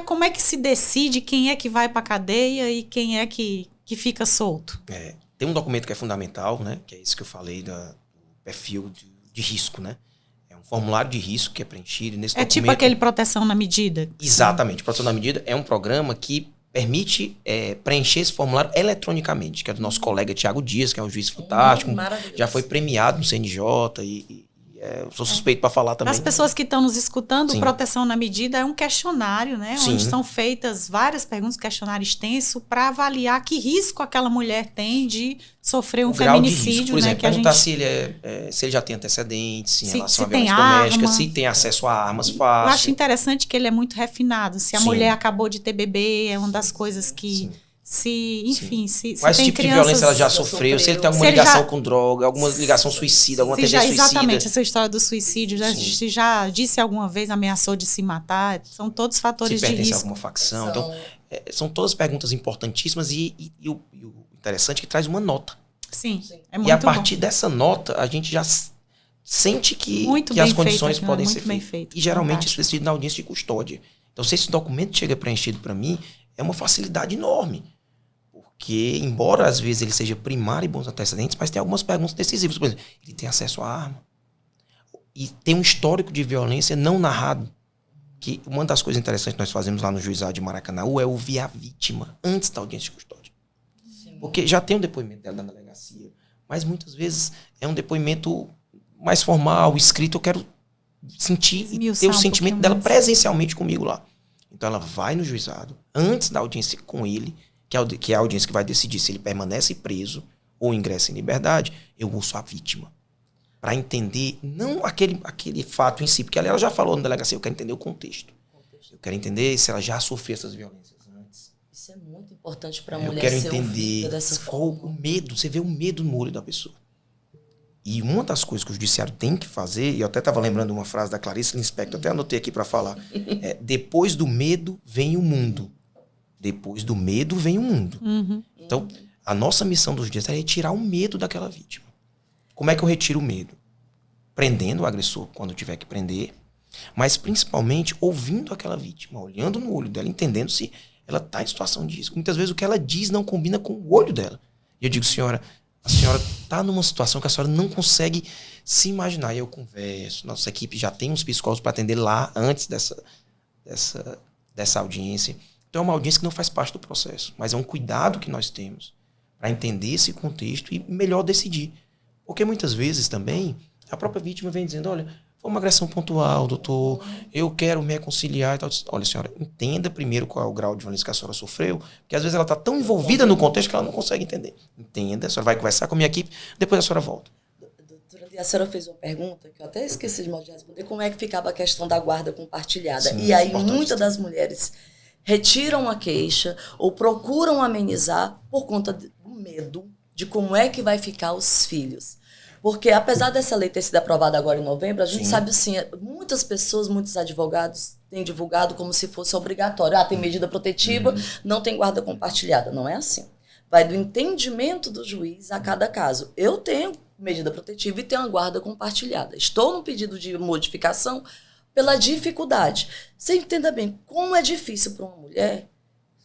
Como é que se decide quem é que vai para a cadeia e quem é que fica solto? Tem um documento que é fundamental, né? Que é isso que eu falei do perfil de risco, né? É um formulário de risco que é preenchido nesse documento. Tipo aquele Proteção na Medida? Exatamente. Proteção na Medida é um programa que permite preencher esse formulário eletronicamente, que é do nosso colega Tiago Dias, que é um juiz fantástico, já foi premiado no CNJ e eu sou suspeito para falar também. As pessoas que estão nos escutando, Sim. Proteção na Medida é um questionário, né? Sim. Onde são feitas várias perguntas, questionário extenso, para avaliar que risco aquela mulher tem de sofrer um feminicídio. Por exemplo, né? perguntar se ele já tem antecedentes em relação à violência doméstica, se tem acesso a armas fácil. Eu acho interessante que ele é muito refinado. Se a mulher acabou de ter bebê, é uma das coisas que... Se quais tem tipo crianças, de violência ela já sofreu, se ele tem alguma ligação com droga, alguma ligação suicida, alguma tendência suicida. Exatamente, essa história do suicídio, se já disse alguma vez, ameaçou de se matar, são todos fatores de risco. Se pertence a alguma facção. Então, são todas perguntas importantíssimas e o interessante é que traz uma nota. Sim, é muito bom. E a partir dessa nota, a gente já sente que as condições podem ser feitas. E geralmente isso é decidido na audiência de custódia. Então, se esse documento chega preenchido para mim, é uma facilidade enorme. Porque, embora às vezes ele seja primário e bons antecedentes, mas tem algumas perguntas decisivas. Por exemplo, ele tem acesso à arma. E tem um histórico de violência não narrado. Que uma das coisas interessantes que nós fazemos lá no juizado de Maracanaú é ouvir a vítima antes da audiência de custódia. Sim. Porque já tem um depoimento dela na delegacia, mas muitas vezes é um depoimento mais formal, escrito. Eu quero sentir e ter o sentimento dela presencialmente comigo lá. Então ela vai no juizado, antes da audiência com ele, que é a audiência que vai decidir se ele permanece preso ou ingressa em liberdade. Eu ouço a vítima. Para entender, não aquele fato em si, porque ela já falou na delegacia, eu quero entender o contexto. Eu quero entender se ela já sofreu essas violências antes. Isso é muito importante para a mulher. Eu quero entender qual o medo, você vê o medo no olho da pessoa. E uma das coisas que o judiciário tem que fazer, e eu até estava lembrando uma frase da Clarice Lispector, até anotei aqui para falar, depois do medo vem o mundo. Depois do medo vem o mundo. Uhum. Então, a nossa missão do judiciário é retirar o medo daquela vítima. Como é que eu retiro o medo? Prendendo o agressor quando tiver que prender, mas principalmente ouvindo aquela vítima, olhando no olho dela, entendendo se ela está em situação de risco. Muitas vezes o que ela diz não combina com o olho dela. E eu digo, senhora, a senhora está numa situação que a senhora não consegue se imaginar. E eu converso, nossa equipe já tem uns psicólogos para atender lá antes dessa audiência. Então é uma audiência que não faz parte do processo, mas é um cuidado que nós temos para entender esse contexto e melhor decidir. Porque muitas vezes também a própria vítima vem dizendo, olha, foi uma agressão pontual, doutor, eu quero me reconciliar e tal. Olha, senhora, entenda primeiro qual é o grau de violência que a senhora sofreu, porque às vezes ela está tão envolvida no contexto que ela não consegue entender. Entenda, a senhora vai conversar com a minha equipe, depois a senhora volta. Doutora, a senhora fez uma pergunta que eu até esqueci de modo de responder, como é que ficava a questão da guarda compartilhada. Sim, e aí muitas das mulheres retiram a queixa ou procuram amenizar por conta do medo de como é que vai ficar os filhos. Porque apesar dessa lei ter sido aprovada agora em novembro, a gente sabe assim, muitas pessoas, muitos advogados têm divulgado como se fosse obrigatório. Tem medida protetiva, não tem guarda compartilhada. Não é assim. Vai do entendimento do juiz a cada caso. Eu tenho medida protetiva e tenho a guarda compartilhada. Estou no pedido de modificação pela dificuldade. Você entenda bem como é difícil para uma mulher,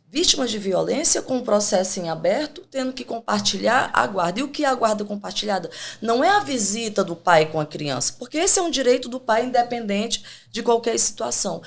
vítima de violência, com um processo em aberto, tendo que compartilhar a guarda. E o que é a guarda compartilhada? Não é a visita do pai com a criança, porque esse é um direito do pai independente de qualquer situação.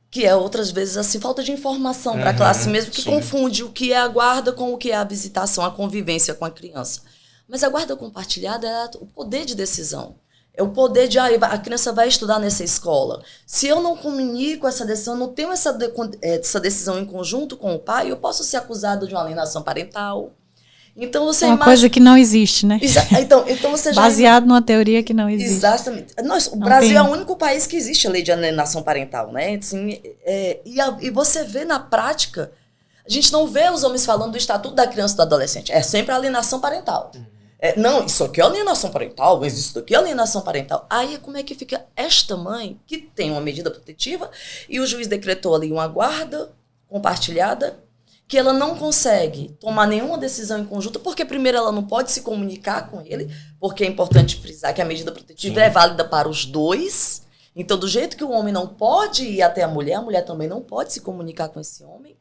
Que é, outras vezes, assim, falta de informação para a classe mesmo, que confunde o que é a guarda com o que é a visitação, a convivência com a criança. Mas a guarda compartilhada é o poder de decisão. É o poder de, a criança vai estudar nessa escola. Se eu não comunico essa decisão, não tenho essa decisão em conjunto com o pai, eu posso ser acusado de uma alienação parental. Então você uma coisa que não existe, né? Então você já baseado numa teoria que não existe. Exatamente. O Brasil é o único país que existe a lei de alienação parental, né? Assim, e você vê na prática, a gente não vê os homens falando do Estatuto da Criança e do Adolescente. É sempre a alienação parental. Não, isso aqui é alienação parental, mas isso aqui é alienação parental. Aí como é que fica esta mãe que tem uma medida protetiva e o juiz decretou ali uma guarda compartilhada, que ela não consegue tomar nenhuma decisão em conjunto, porque primeiro ela não pode se comunicar com ele, porque é importante frisar que a medida protetiva é válida para os dois. Então, do jeito que o homem não pode ir até a mulher também não pode se comunicar com esse homem.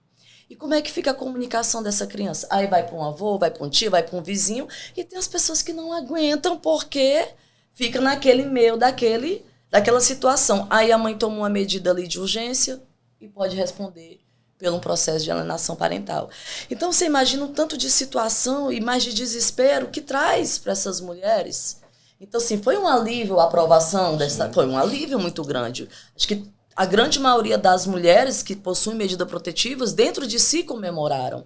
E como é que fica a comunicação dessa criança? Aí vai para um avô, vai para um tio, vai para um vizinho, e tem as pessoas que não aguentam porque fica naquele meio daquela situação. Aí a mãe toma uma medida ali de urgência e pode responder pelo um processo de alienação parental. Então, você imagina um tanto de situação e mais de desespero que traz para essas mulheres. Então, assim, foi um alívio a aprovação foi um alívio muito grande. Acho que a grande maioria das mulheres que possuem medidas protetivas, dentro de si comemoraram.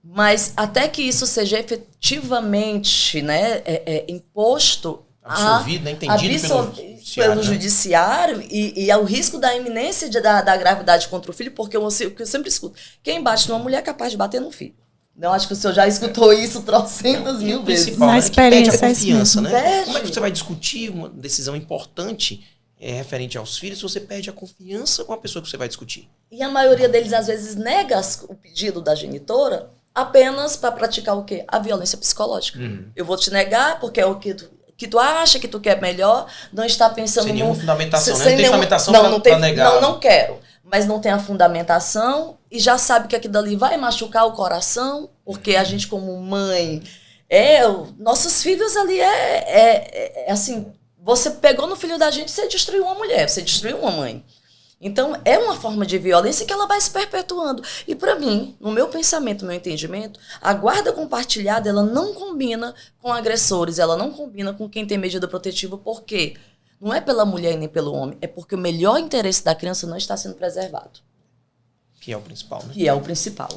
Mas até que isso seja efetivamente, né, imposto, absorvido, né, entendido pelo judiciário e ao risco da iminência da gravidade contra o filho, porque eu sempre escuto, quem bate numa mulher é capaz de bater no filho. Eu acho que o senhor já escutou isso trocentas mil vezes. Na experiência, perde a confiança, né? Perde. Como é que você vai discutir uma decisão importante referente aos filhos se você perde a confiança com a pessoa que você vai discutir? E a maioria deles, às vezes, nega o pedido da genitora apenas para praticar o quê? A violência psicológica. Eu vou te negar porque é o que tu acha que tu quer melhor, não está pensando... Sem nenhuma fundamentação, né? Não tem fundamentação para negar. Não quero. Mas não tem a fundamentação e já sabe que aquilo ali vai machucar o coração, porque a gente como mãe... nossos filhos ali assim... Você pegou no filho da gente, você destruiu uma mulher, você destruiu uma mãe. Então, é uma forma de violência que ela vai se perpetuando. E para mim, no meu pensamento, no meu entendimento, a guarda compartilhada, ela não combina com agressores, ela não combina com quem tem medida protetiva, por quê? Não é pela mulher e nem pelo homem, é porque o melhor interesse da criança não está sendo preservado. Que é o principal, né? Que é o principal.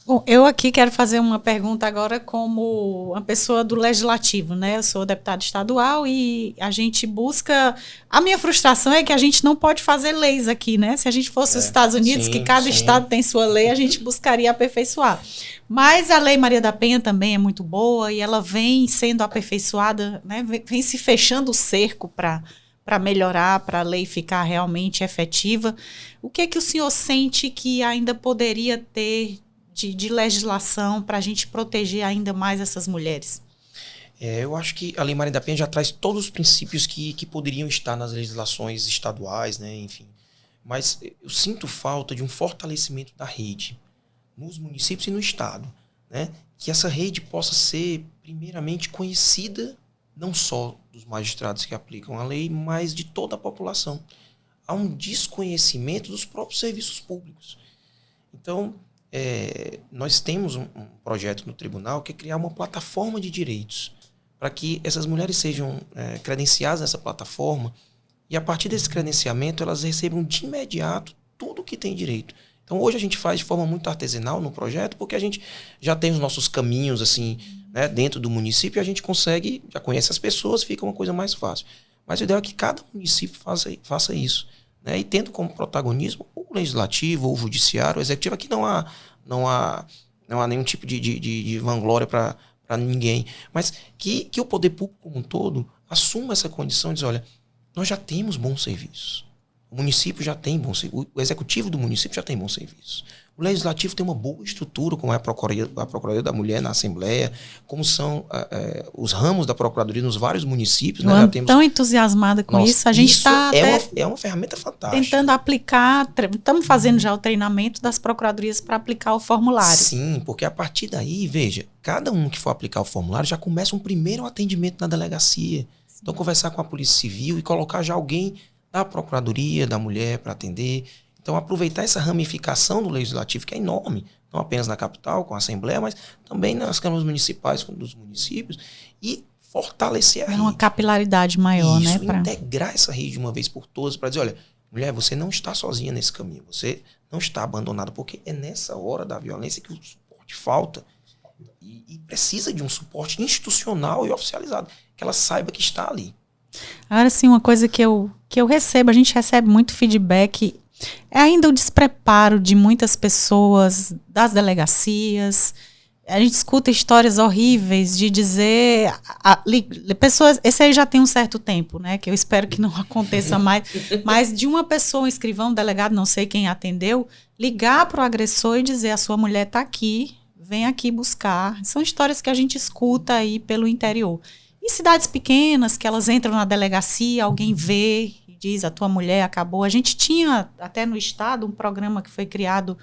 Bom, eu aqui quero fazer uma pergunta agora como uma pessoa do legislativo, né? Eu sou deputada estadual e a gente busca... A minha frustração é que a gente não pode fazer leis aqui, né? Se a gente fosse os Estados Unidos, que cada estado tem sua lei, a gente buscaria aperfeiçoar. Mas a Lei Maria da Penha também é muito boa e ela vem sendo aperfeiçoada, né? Vem se fechando o cerco para melhorar, para a lei ficar realmente efetiva. O que é que o senhor sente que ainda poderia ter de legislação para a gente proteger ainda mais essas mulheres? Eu acho que a Lei Maria da Penha já traz todos os princípios que poderiam estar nas legislações estaduais, né, enfim. Mas eu sinto falta de um fortalecimento da rede nos municípios e no estado, né, que essa rede possa ser primeiramente conhecida não só dos magistrados que aplicam a lei, mas de toda a população. Há um desconhecimento dos próprios serviços públicos. Então, nós temos um projeto no tribunal que é criar uma plataforma de direitos para que essas mulheres sejam credenciadas nessa plataforma e, a partir desse credenciamento, elas recebam de imediato tudo o que tem direito. Então, hoje a gente faz de forma muito artesanal no projeto, porque a gente já tem os nossos caminhos assim, né, dentro do município, e a gente consegue, já conhece as pessoas, fica uma coisa mais fácil. Mas o ideal é que cada município faça isso, né, e tendo como protagonismo o legislativo, o judiciário, o executivo. Aqui não há nenhum tipo de vanglória para ninguém, mas que o poder público como um todo assuma essa condição e diz, olha, nós já temos bons serviços. O município já tem bons serviços. O executivo do município já tem bons serviços. O legislativo tem uma boa estrutura, como é a Procuradoria da Mulher na Assembleia, como são os ramos da Procuradoria nos vários municípios. Eu ando tão entusiasmada com isso. A gente está é uma ferramenta fantástica. Tentando aplicar, estamos fazendo já o treinamento das procuradorias para aplicar o formulário. Sim, porque a partir daí, veja, cada um que for aplicar o formulário já começa um primeiro atendimento na delegacia. Sim. Então, conversar com a Polícia Civil e colocar já alguém da Procuradoria da Mulher para atender. Então, aproveitar essa ramificação do legislativo, que é enorme, não apenas na capital, com a Assembleia, mas também nas câmaras municipais dos municípios, e fortalecer a rede. É uma capilaridade maior, isso, né? integrar essa rede de uma vez por todas para dizer, olha, mulher, você não está sozinha nesse caminho, você não está abandonada, porque é nessa hora da violência que o suporte falta e precisa de um suporte institucional e oficializado, que ela saiba que está ali. Agora, sim, uma coisa que eu recebo, a gente recebe muito feedback, é ainda o despreparo de muitas pessoas das delegacias. A gente escuta histórias horríveis de dizer... pessoas, esse aí já tem um certo tempo, né? Que eu espero que não aconteça mais. Mas de uma pessoa, um escrivão, um delegado, não sei quem atendeu, ligar para o agressor e dizer, a sua mulher está aqui, vem aqui buscar. São histórias que a gente escuta aí pelo interior. Em cidades pequenas, que elas entram na delegacia, alguém vê e diz, a tua mulher acabou. A gente tinha, até no estado, um programa que foi criado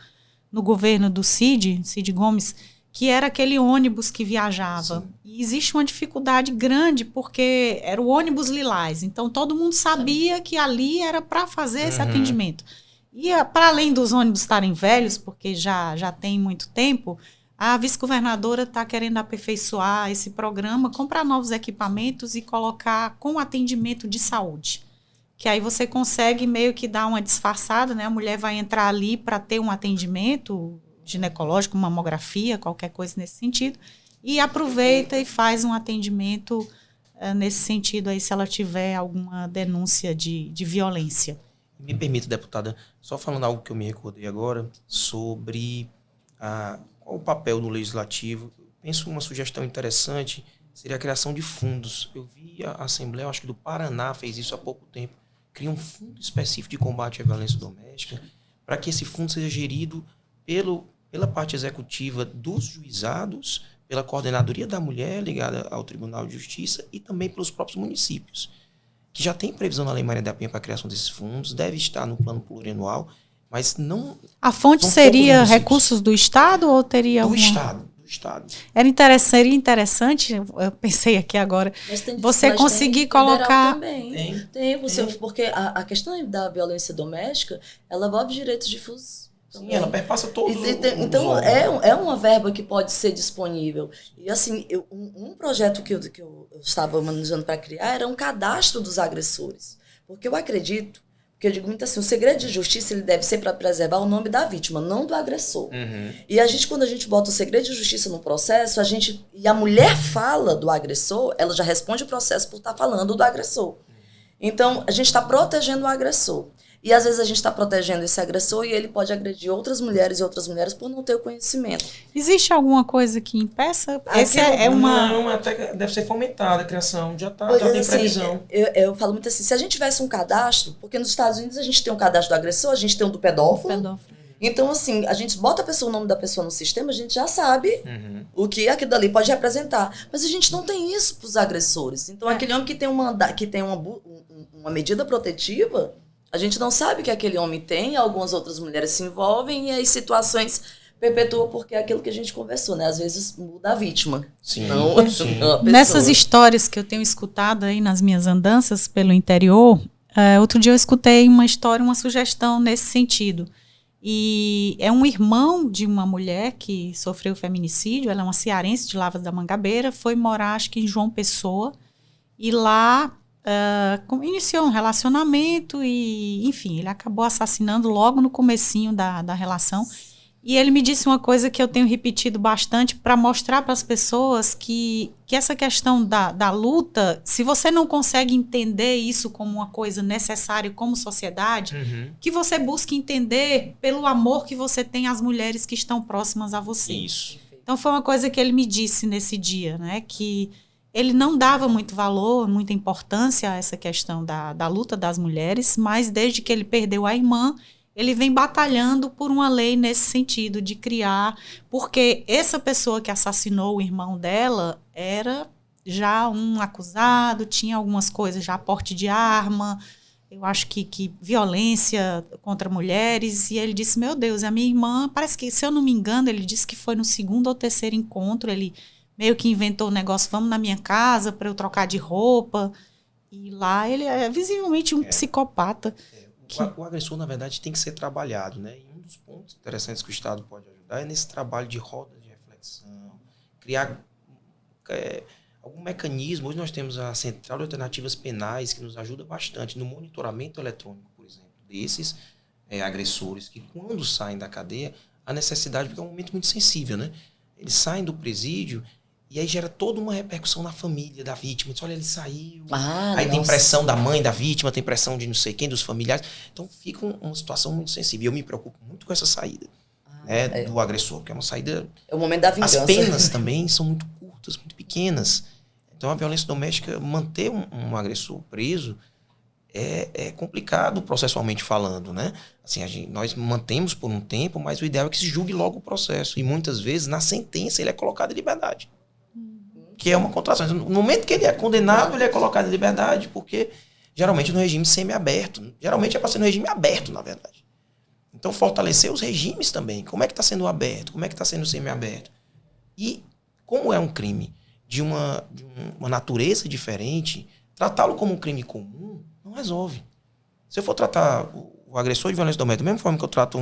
no governo do Cid Gomes, que era aquele ônibus que viajava. Sim. E existe uma dificuldade grande, porque era o ônibus lilás. Então, todo mundo sabia que ali era para fazer esse atendimento. E, para além dos ônibus estarem velhos, porque já tem muito tempo, a vice-governadora está querendo aperfeiçoar esse programa, comprar novos equipamentos e colocar com atendimento de saúde. Que aí você consegue meio que dar uma disfarçada, né? A mulher vai entrar ali para ter um atendimento ginecológico, mamografia, qualquer coisa nesse sentido, e aproveita e faz um atendimento nesse sentido aí, se ela tiver alguma denúncia de violência. Me permita, deputada, só falando algo que eu me recordei agora, sobre qual o papel do legislativo. Penso uma sugestão interessante, seria a criação de fundos. Eu vi a Assembleia, acho que do Paraná fez isso há pouco tempo, cria um fundo específico de combate à violência doméstica, para que esse fundo seja gerido pela parte executiva dos juizados, pela Coordenadoria da Mulher, ligada ao Tribunal de Justiça, e também pelos próprios municípios, que já tem previsão na Lei Maria da Penha para a criação desses fundos, deve estar no plano plurianual, mas não... A fonte seria recursos do Estado ou teria do Estado. Seria interessante, eu pensei aqui agora, você conseguir colocar... Porque a questão da violência doméstica, ela envolve direitos difusos. Sim, ela perpassa todos então, é uma verba que pode ser disponível. E, assim, um projeto que eu estava manejando para criar era um cadastro dos agressores. Porque eu acredito, porque eu digo muito assim, o segredo de justiça ele deve ser para preservar o nome da vítima, não do agressor. E quando a gente bota o segredo de justiça no processo, e a mulher fala do agressor, ela já responde o processo por estar falando do agressor. Então, a gente está protegendo o agressor. E às vezes a gente está protegendo esse agressor e ele pode agredir outras mulheres por não ter o conhecimento. Existe alguma coisa que impeça? Não, até deve ser fomentada a criação, já tem previsão. Eu falo muito assim, se a gente tivesse um cadastro, porque nos Estados Unidos a gente tem um cadastro do agressor, a gente tem um do pedófilo. Então, assim, a gente bota o nome da pessoa no sistema, a gente já sabe o que aquilo dali pode representar. Mas a gente não tem isso para os agressores. Então, aquele homem que tem uma medida protetiva, a gente não sabe que aquele homem tem, algumas outras mulheres se envolvem e as situações perpetuam porque é aquilo que a gente conversou, né? Às vezes muda a vítima. Sim. Não a pessoa. Nessas histórias que eu tenho escutado aí nas minhas andanças pelo interior, outro dia eu escutei uma história, uma sugestão nesse sentido. E é um irmão de uma mulher que sofreu feminicídio, ela é uma cearense de Lavras da Mangabeira, foi morar acho que em João Pessoa e lá... iniciou um relacionamento e, enfim, ele acabou assassinando logo no comecinho da relação. E ele me disse uma coisa que eu tenho repetido bastante para mostrar para as pessoas que essa questão da luta, se você não consegue entender isso como uma coisa necessária como sociedade, que você busque entender pelo amor que você tem às mulheres que estão próximas a você. Isso. Então foi uma coisa que ele me disse nesse dia, né, que ele não dava muito valor, muita importância a essa questão da luta das mulheres, mas desde que ele perdeu a irmã, ele vem batalhando por uma lei nesse sentido, de criar, porque essa pessoa que assassinou o irmão dela era já um acusado, tinha algumas coisas já, porte de arma, eu acho que violência contra mulheres, e ele disse, meu Deus, a minha irmã, parece que, se eu não me engano, ele disse que foi no 2º ou 3º encontro, ele meio que inventou o negócio, vamos na minha casa para eu trocar de roupa. E lá ele é visivelmente um psicopata. O agressor, na verdade, tem que ser trabalhado, né? E um dos pontos interessantes que o Estado pode ajudar é nesse trabalho de roda de reflexão, criar algum mecanismo. Hoje nós temos a Central de Alternativas Penais, que nos ajuda bastante no monitoramento eletrônico, por exemplo, desses agressores que, quando saem da cadeia, a necessidade, porque é um momento muito sensível, né? Eles saem do presídio e aí gera toda uma repercussão na família da vítima. Diz, olha, ele saiu. Aí tem pressão da mãe da vítima, tem pressão de não sei quem, dos familiares. Então fica uma situação muito sensível. E eu me preocupo muito com essa saída do agressor, porque é uma saída... É o momento da vingança. As penas também são muito curtas, muito pequenas. Então a violência doméstica, manter um agressor preso é complicado processualmente falando, né? Assim, nós mantemos por um tempo, mas o ideal é que se julgue logo o processo. E muitas vezes, na sentença, ele é colocado em liberdade. Que é uma contração. No momento que ele é condenado, ele é colocado em liberdade, porque geralmente no regime semi-aberto. Geralmente é para ser no regime aberto, na verdade. Então, fortalecer os regimes também. Como é que está sendo aberto? Como é que está sendo semi-aberto? E como é um crime de uma natureza diferente, tratá-lo como um crime comum não resolve. Se eu for tratar o agressor de violência doméstica da mesma forma que eu trato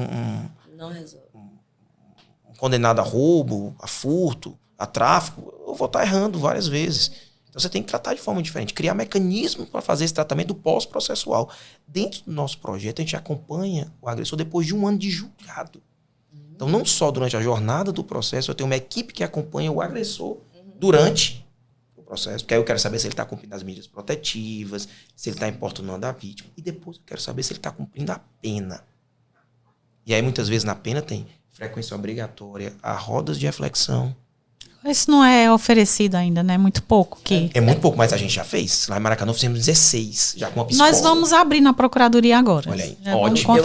não resolve. Um condenado a roubo, a furto, a tráfico, eu vou estar errando várias vezes. Então você tem que tratar de forma diferente, criar mecanismos para fazer esse tratamento pós-processual. Dentro do nosso projeto, a gente acompanha o agressor depois de 1 ano de julgado. Então não só durante a jornada do processo, eu tenho uma equipe que acompanha o agressor durante o processo, porque aí eu quero saber se ele está cumprindo as medidas protetivas, se ele está importunando a vítima, e depois eu quero saber se ele está cumprindo a pena. E aí muitas vezes na pena tem frequência obrigatória, há rodas de reflexão. Isso não é oferecido ainda, né? Muito pouco. É muito pouco, mas a gente já fez. Lá em Maracanã fizemos 16, já com uma psicóloga. Nós vamos abrir na procuradoria agora. Olha aí, ótimo.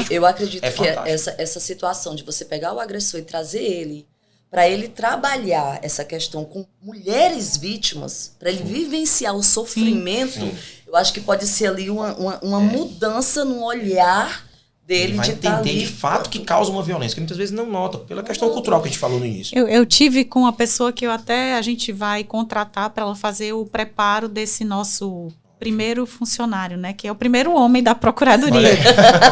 Eu acredito que essa situação de você pegar o agressor e trazer ele, para ele trabalhar essa questão com mulheres vítimas, para ele vivenciar o sofrimento, eu acho que pode ser ali uma mudança no olhar dele. Ele vai entender de fato que causa uma violência, que muitas vezes não nota, pela questão cultural que a gente falou no início. Eu tive com uma pessoa que a gente vai contratar para ela fazer o preparo desse nosso primeiro funcionário, né? Que é o primeiro homem da procuradoria.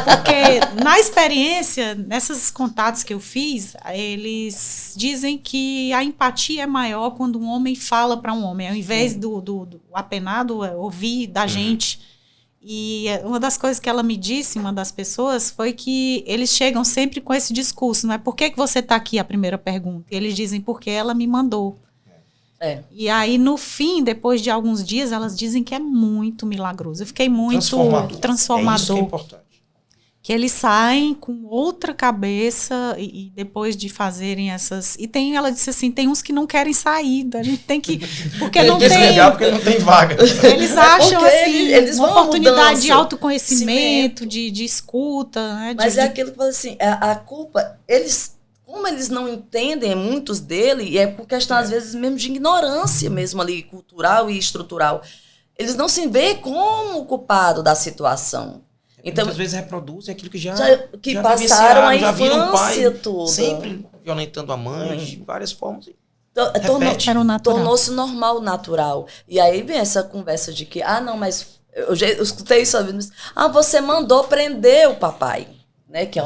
Porque na experiência, nesses contatos que eu fiz, eles dizem que a empatia é maior quando um homem fala para um homem, ao invés do apenado ouvir da gente. E uma das coisas que ela me disse, uma das pessoas, foi que eles chegam sempre com esse discurso, não é? Por que você está aqui, a primeira pergunta? E eles dizem, porque ela me mandou. E aí, no fim, depois de alguns dias, elas dizem que é muito milagroso. Eu fiquei muito transformador. É isso que é importante. Que eles saem com outra cabeça e depois de fazerem essas... E ela disse assim, tem uns que não querem sair, a gente tem que... Porque não tem... porque não tem vaga. Eles acham, assim, eles uma oportunidade de autoconhecimento, de escuta. Né, mas é aquilo que eu falo assim, a culpa, como eles não entendem, muitos deles, e é por questão, às vezes, mesmo de ignorância mesmo ali, cultural e estrutural, eles não se veem como culpado da situação. Então, muitas vezes reproduzem aquilo que já passaram a já viram um pai toda. Sempre violentando a mãe de várias formas. Tornou-se normal, natural. E aí vem essa conversa de que, não, mas eu escutei isso, você mandou prender o papai. Né, que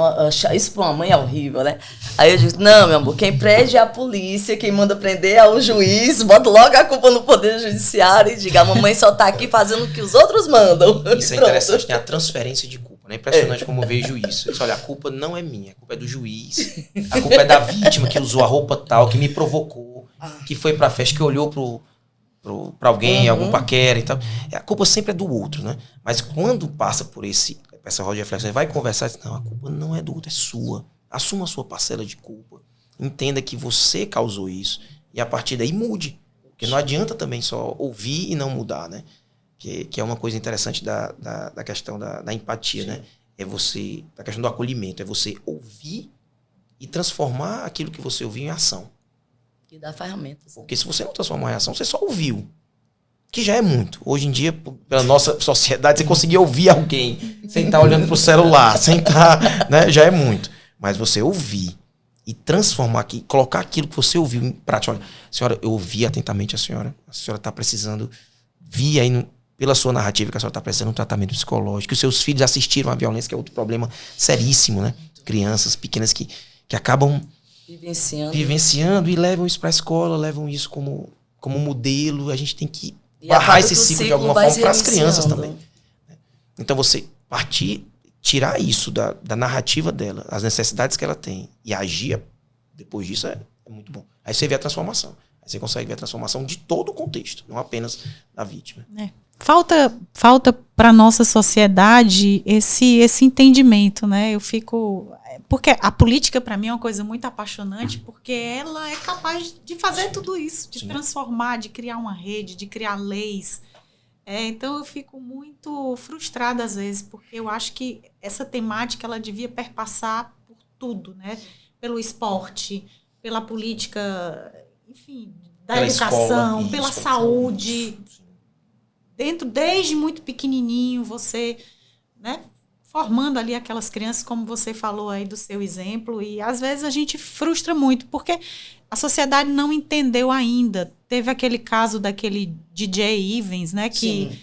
isso para uma mãe é horrível, né? Aí eu disse, não, meu amor, quem prende é a polícia, quem manda prender é o juiz, bota logo a culpa no poder judiciário e diga, a mamãe só tá aqui fazendo o que os outros mandam. Isso é interessante, tem a transferência de culpa, né? Impressionante como eu vejo isso. Olha, a culpa não é minha, a culpa é do juiz, a culpa é da vítima que usou a roupa tal, que me provocou, que foi pra festa, que olhou pra alguém, algum paquera e tal. A culpa sempre é do outro, né? Mas quando passa por essa roda de reflexão, vai conversar e diz, não, a culpa não é do outro, é sua. Assuma a sua parcela de culpa. Entenda que você causou isso. E a partir daí mude. Porque não adianta também só ouvir e não mudar, né? Que é uma coisa interessante da questão da empatia, né? Da questão do acolhimento. É você ouvir e transformar aquilo que você ouviu em ação. E dar ferramentas. Porque se você não transformar em ação, você só ouviu. Que já é muito. Hoje em dia, pela nossa sociedade, você conseguir ouvir alguém sem estar olhando pro celular, sem estar, né, já é muito. Mas você ouvir e transformar aqui, colocar aquilo que você ouviu em prática. Olha, senhora, eu ouvi atentamente a senhora está precisando, vi aí pela sua narrativa que a senhora está precisando de um tratamento psicológico, que os seus filhos assistiram à violência, que é outro problema seríssimo, né? Crianças pequenas que acabam vivenciando e levam isso para a escola, levam isso como como modelo, a gente tem que barrar esse ciclo de alguma forma para as crianças também. Então você tirar isso da narrativa dela, as necessidades que ela tem e agir depois disso é muito bom. Aí você vê a transformação. Aí você consegue ver a transformação de todo o contexto, não apenas da vítima. Falta para nossa sociedade esse entendimento, né? Eu fico... Porque a política, para mim, é uma coisa muito apaixonante, porque ela é capaz de fazer tudo isso, de transformar, de criar uma rede, de criar leis. Então, eu fico muito frustrada, às vezes, porque eu acho que essa temática ela devia perpassar por tudo, né? Pelo esporte, pela política, enfim, da educação, escola, pela saúde. Desde muito pequenininho, você, né, formando ali aquelas crianças, como você falou aí do seu exemplo, e às vezes a gente frustra muito, porque a sociedade não entendeu ainda. Teve aquele caso daquele DJ Ivens, né, que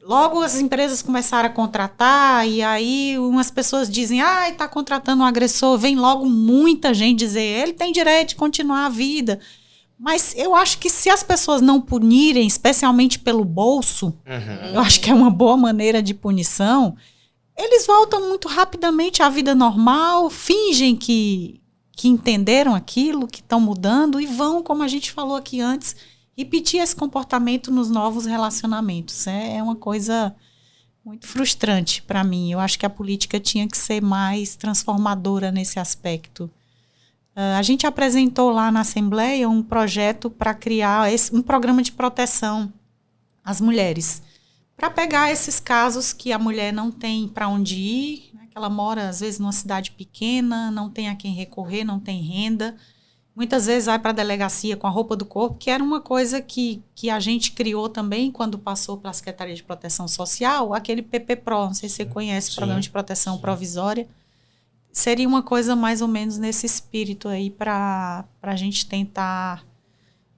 logo as empresas começaram a contratar, e aí umas pessoas dizem, está contratando um agressor, vem logo muita gente dizer, ele tem direito de continuar a vida. Mas eu acho que se as pessoas não punirem, especialmente pelo bolso, eu acho que é uma boa maneira de punição, eles voltam muito rapidamente à vida normal, fingem que entenderam aquilo, que estão mudando e vão, como a gente falou aqui antes, repetir esse comportamento nos novos relacionamentos. É uma coisa muito frustrante para mim. Eu acho que a política tinha que ser mais transformadora nesse aspecto. A gente apresentou lá na Assembleia um projeto para criar um programa de proteção às mulheres, para pegar esses casos que a mulher não tem para onde ir, né, que ela mora, às vezes, numa cidade pequena, não tem a quem recorrer, não tem renda. Muitas vezes vai para a delegacia com a roupa do corpo, que era uma coisa que a gente criou também quando passou para a Secretaria de Proteção Social, aquele PPPRO, não sei se você conhece, Programa de Proteção Provisória. Seria uma coisa mais ou menos nesse espírito aí para a gente tentar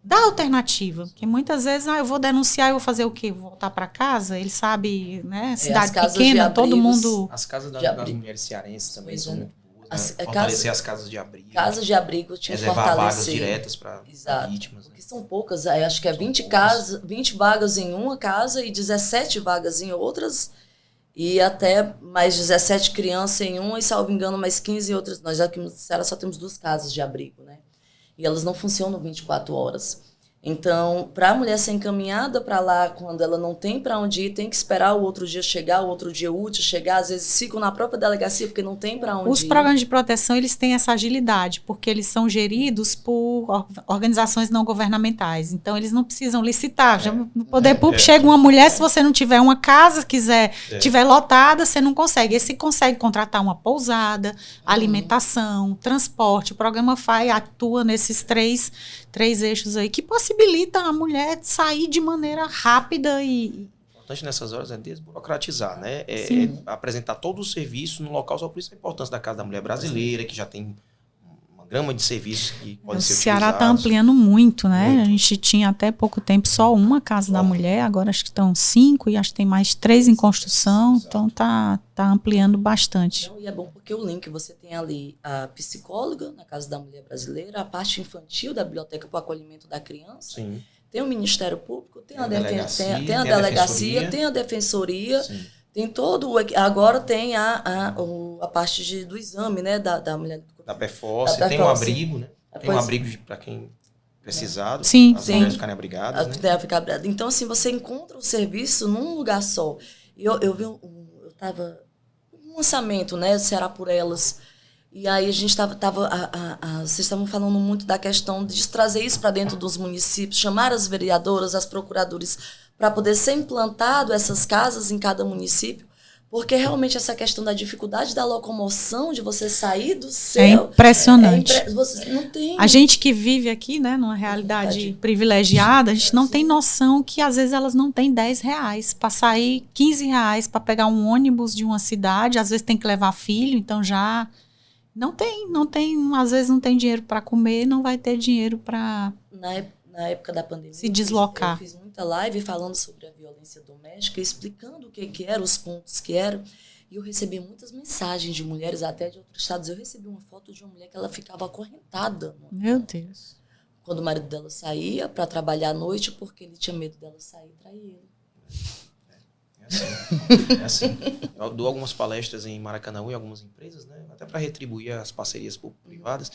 dar alternativa. Porque muitas vezes, eu vou denunciar, eu vou fazer o quê? Vou voltar para casa? Ele sabe, né? Cidade pequena, todo mundo... As casas das mulheres cearenses também são muito boas. Né? Fortalecer as casas de abrigo. Casas de abrigo tinha que fortalecer. Reservar vagas diretas para vítimas. Porque são poucas, acho que é 20 vagas em uma casa e 17 vagas em outras... E até mais 17 crianças em uma, e salvo engano, mais 15 em outras. Nós aqui no Ceará só temos 2 casas de abrigo, né? E elas não funcionam 24 horas. Então, para a mulher ser encaminhada para lá, quando ela não tem para onde ir, tem que esperar o outro dia chegar, o outro dia útil chegar. Às vezes ficam na própria delegacia porque não tem para onde ir. Os programas de proteção, eles têm essa agilidade, porque eles são geridos por organizações não governamentais. Então, eles não precisam licitar. Já no poder público chega uma mulher, se você não tiver uma casa, tiver lotada, você não consegue. Esse consegue contratar uma pousada, alimentação, transporte. O programa FAI atua nesses três eixos aí, que possibilita a mulher sair de maneira rápida e... O importante nessas horas é desburocratizar, né? Apresentar todo o serviço no local. Só por isso a importância da Casa da Mulher Brasileira, que já tem uma gama de serviços que podem ser utilizados. O Ceará está ampliando muito, né? A gente tinha até pouco tempo só uma Casa da Mulher, agora acho que estão 5 e acho que tem mais 3 em construção, então tá ampliando bastante. E é bom porque o link, você tem ali a psicóloga na Casa da Mulher Brasileira, a parte infantil da biblioteca para o acolhimento da criança, Sim. Tem o Ministério Público, tem a delegacia, tem a defensoria, tem todo... Agora tem a parte do exame, né, da mulher... Da PFOS, tem um abrigo, né? Tem um abrigo para quem precisado, as mulheres ficarem abrigadas. Né? Então, assim, você encontra o serviço num lugar só. E eu vi eu estava um lançamento, né, Ceará por Elas, e aí a gente vocês estavam falando muito da questão de trazer isso para dentro dos municípios, chamar as vereadoras, as procuradoras, para poder ser implantado essas casas em cada município, porque realmente essa questão da dificuldade da locomoção, de você sair do seu... É impressionante. Você não tem... A gente que vive aqui, né, numa realidade privilegiada, a gente não tem noção que às vezes elas não têm R$10 para sair, R$15 para pegar um ônibus de uma cidade, às vezes tem que levar filho, então já... Não tem, às vezes não tem dinheiro para comer, não vai ter dinheiro para... Na época da pandemia, se deslocar. Eu fiz muita live falando sobre a violência doméstica, explicando o que eram, os pontos que eram. E eu recebi muitas mensagens de mulheres, até de outros estados. Eu recebi uma foto de uma mulher que ela ficava acorrentada. Meu Deus. quando o marido dela saía para trabalhar à noite, porque ele tinha medo dela sair e trair ele. É assim. Eu dou algumas palestras em Maracanã e algumas empresas, né? Até para retribuir as parcerias público-privadas.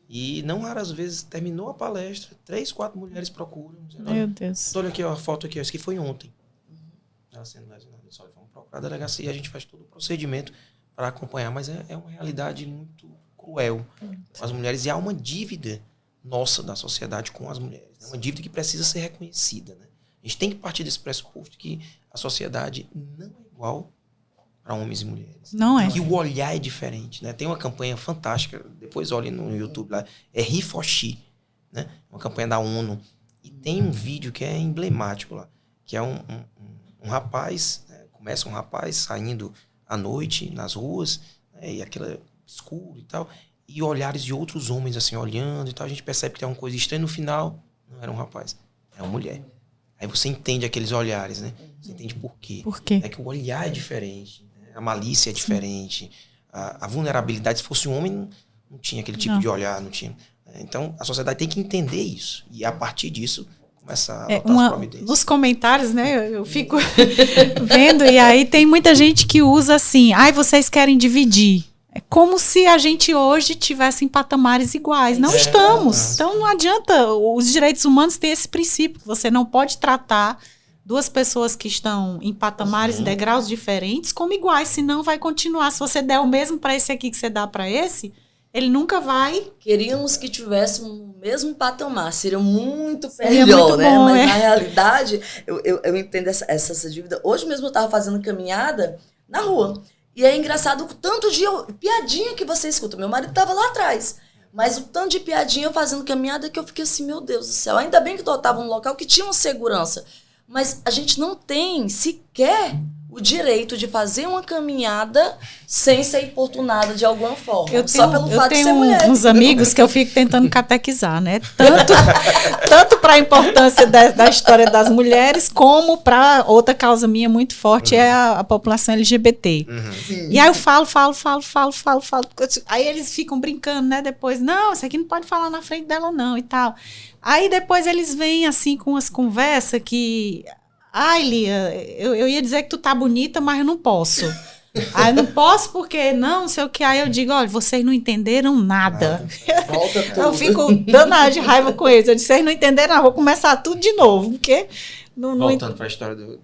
E não raras vezes terminou a palestra, 3, 4 mulheres procuram. Dizendo, Meu Deus. Olha aqui, ó, a foto aqui, isso aqui foi ontem. Ela sendo lesionada. Vamos procurar a delegacia e a gente faz todo o procedimento para acompanhar. Mas é uma realidade muito cruel com as mulheres. E há uma dívida nossa da sociedade com as mulheres. É uma dívida que precisa ser reconhecida, né? A gente tem que partir desse pressuposto que a sociedade não é igual para homens e mulheres. Não é. Que o olhar é diferente, né? Tem uma campanha fantástica, depois olhem no YouTube lá, é He for She, né? Uma campanha da ONU. E tem um vídeo que é emblemático lá, que é um rapaz, né? Começa um rapaz saindo à noite nas ruas, né? E aquela escuro e tal, e olhares de outros homens assim olhando e tal, a gente percebe que tem uma coisa estranha. No final, não era um rapaz, era uma mulher. Aí você entende aqueles olhares, né? Você entende por quê. Por quê? É que o olhar é diferente, né? A malícia é diferente, a vulnerabilidade. Se fosse um homem, não tinha aquele tipo de olhar, não tinha. Então, a sociedade tem que entender isso. E, a partir disso, começa a adotar as providências. Nos comentários, né, eu fico vendo, e aí tem muita gente que usa assim, vocês querem dividir. É como se a gente hoje tivesse em patamares iguais. Não estamos. Então, não adianta. Os direitos humanos têm esse princípio, que você não pode tratar duas pessoas que estão em patamares e degraus diferentes como iguais, senão vai continuar. Se você der o mesmo para esse aqui que você dá para esse, ele nunca vai... Queríamos que tivéssemos no mesmo patamar. Seria muito melhor, muito né? Bom, mas na realidade, eu entendo essa dívida. Hoje mesmo eu estava fazendo caminhada na rua. E é engraçado o tanto de piadinha que você escuta. Meu marido estava lá atrás. Mas o tanto de piadinha eu fazendo caminhada que eu fiquei assim, meu Deus do céu. Ainda bem que eu estava num local que tinha uma segurança. Mas a gente não tem sequer o direito de fazer uma caminhada sem ser importunada de alguma forma. Só pelo fato de ser mulher. Eu tenho uns amigos que eu fico tentando catequizar, né? Tanto para a importância da história das mulheres, como para outra causa minha muito forte, é a população LGBT. E aí eu falo. Aí eles ficam brincando, né? Depois, não, isso aqui não pode falar na frente dela não e tal. Aí depois eles vêm assim com umas conversas que... Ai, Lia, eu ia dizer que tu tá bonita, mas eu não posso. Aí eu não posso porque não sei o que. Aí eu digo, olha, vocês não entenderam nada. Volta tudo. Eu fico dando de raiva com eles. Eu disse, vocês não entenderam, eu vou começar tudo de novo. Porque voltando para a história do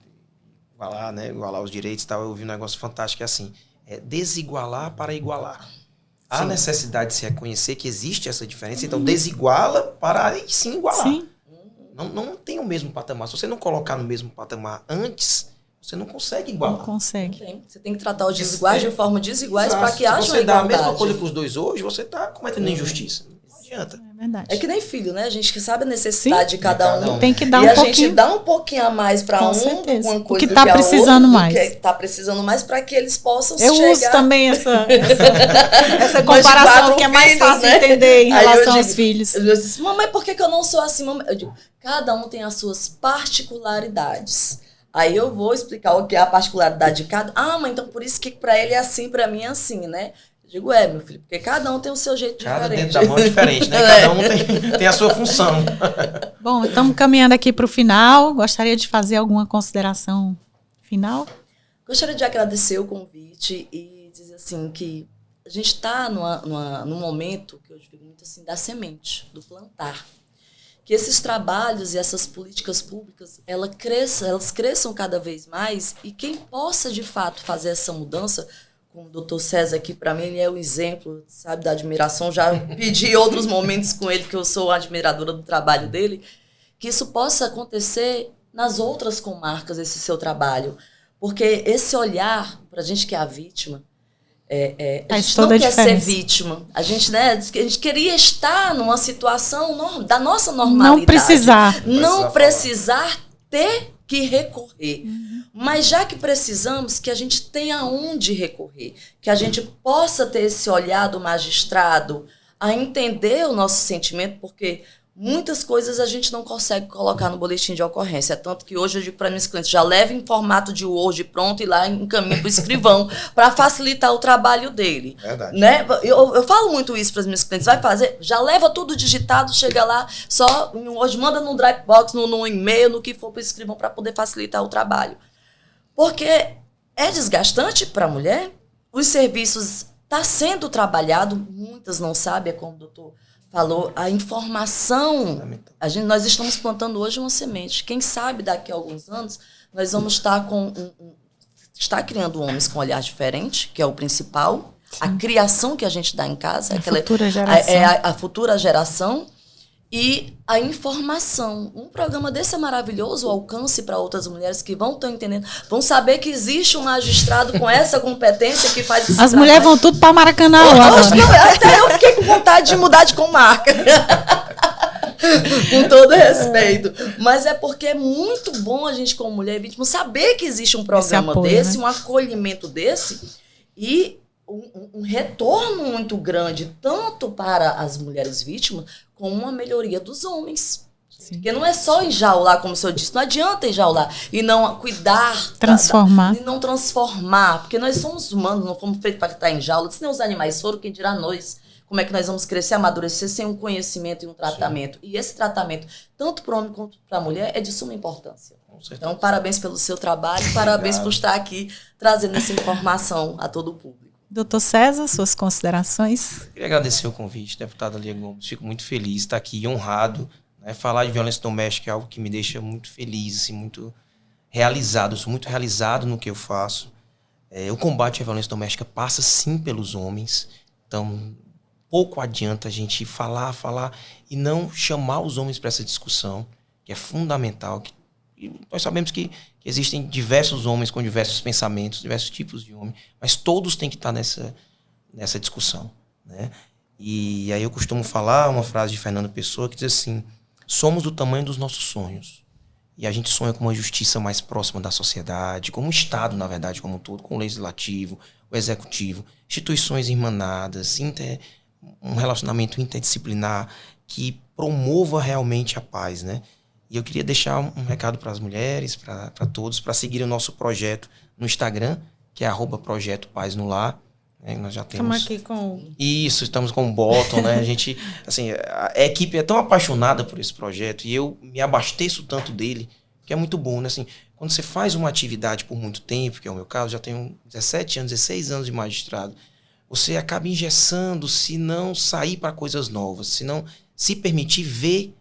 igualar, né? Igualar os direitos e tal, eu ouvi um negócio fantástico que é assim, desigualar para igualar. Há necessidade de se reconhecer que existe essa diferença, então desiguala para aí sim igualar. Sim. Não tem o mesmo patamar. Se você não colocar no mesmo patamar antes, você não consegue igualar. Não consegue. Você tem que tratar os desiguais de forma desiguais para que haja uma igualdade. Se você dá a mesma coisa para os dois hoje, você está cometendo injustiça. Não adianta. É verdade. É que nem filho, né? A gente que sabe a necessidade de cada um. Tem que dar um pouquinho. E a gente dá um pouquinho a mais para uma coisa o que está precisando mais. Que está precisando mais para que eles possam chegar. Eu uso também essa comparação, que é mais fácil entender em relação aos filhos. Eu disse, mamãe, por que eu não sou assim? Mamãe? Eu digo, cada um tem as suas particularidades. Aí eu vou explicar o que é a particularidade de cada... mãe, então por isso que para ele é assim, para mim é assim, né? Eu digo, meu filho, porque cada um tem o seu jeito diferente. Cada dentro da mão é diferente, né? Cada um tem a sua função. Bom, estamos caminhando aqui para o final. Gostaria de fazer alguma consideração final? Gostaria de agradecer o convite e dizer assim que a gente está num momento que eu digo muito assim, da semente, do plantar. Que esses trabalhos e essas políticas públicas, elas cresçam cada vez mais e quem possa, de fato, fazer essa mudança, como o Dr. César aqui, para mim, ele é um exemplo, sabe, da admiração. Já pedi outros momentos com ele, que eu sou admiradora do trabalho dele, que isso possa acontecer nas outras comarcas, esse seu trabalho. Porque esse olhar, para a gente que é a vítima, a gente não quer ser vítima. A gente queria estar numa situação da nossa normalidade. Não precisar ter que recorrer. Mas já que precisamos, que a gente tenha aonde recorrer. Que a gente possa ter esse olhar do magistrado a entender o nosso sentimento, porque muitas coisas a gente não consegue colocar no boletim de ocorrência. Tanto que hoje eu digo para meus clientes, já leva em formato de Word pronto e lá encaminha para o escrivão para facilitar o trabalho dele. Verdade. Né? Eu falo muito isso para os meus clientes. Vai fazer, já leva tudo digitado, chega lá, só em Word, manda no Dropbox, no e-mail, no que for para o escrivão para poder facilitar o trabalho. Porque é desgastante para a mulher. Os serviços estão sendo trabalhados, muitas não sabem, como o doutor falou, a informação. Nós estamos plantando hoje uma semente. Quem sabe daqui a alguns anos nós vamos estar está criando homens com olhar diferente, que é o principal. Sim. A criação que a gente dá em casa, futura geração. A futura geração. E a informação. Um programa desse é maravilhoso, o alcance para outras mulheres que vão estar entendendo, vão saber que existe um magistrado com essa competência que faz esse As mulheres vão tudo para Maracanã. Até eu fiquei com vontade de mudar de comarca. Com todo respeito. Mas é porque é muito bom a gente, como mulher vítima, saber que existe um programa apoio, desse, né? Um acolhimento desse e um retorno muito grande, tanto para as mulheres vítimas, como uma melhoria dos homens. Sim. Porque não é só enjaular, como o senhor disse, não adianta enjaular e não cuidar, transformar. E não transformar, porque nós somos humanos, não fomos feitos para estar em jaula. Se nem os animais foram, quem dirá nós? Como é que nós vamos crescer, amadurecer sem um conhecimento e um tratamento? Sim. E esse tratamento, tanto para o homem quanto para a mulher, é de suma importância. Então, parabéns pelo seu trabalho, parabéns por estar aqui trazendo essa informação a todo o público. Doutor César, suas considerações? Queria agradecer o convite, deputada Lia Gomes. Fico muito feliz de estar aqui, honrado. Né? Falar de violência doméstica é algo que me deixa muito feliz, assim, muito realizado. Eu sou muito realizado no que eu faço. O combate à violência doméstica passa sim pelos homens. Então, pouco adianta a gente falar e não chamar os homens para essa discussão, que é fundamental. E nós sabemos que existem diversos homens com diversos pensamentos, diversos tipos de homem, mas todos têm que estar nessa discussão. Né? E aí eu costumo falar uma frase de Fernando Pessoa que diz assim: somos do tamanho dos nossos sonhos. E a gente sonha com uma justiça mais próxima da sociedade, como um Estado, na verdade, como um todo, com o legislativo, o executivo, instituições irmanadas, um relacionamento interdisciplinar que promova realmente a paz, né? E eu queria deixar um recado para as mulheres, para todos, para seguir o nosso projeto no Instagram, que é @Projeto Paz no Lar. Nós já temos... Estamos aqui com... Isso, estamos com o Bottom, né? A gente, assim, a equipe é tão apaixonada por esse projeto e eu me abasteço tanto dele, que é muito bom, né? Assim, quando você faz uma atividade por muito tempo, que é o meu caso, já tenho 17 anos, 16 anos de magistrado, você acaba engessando se não sair para coisas novas, se não se permitir ver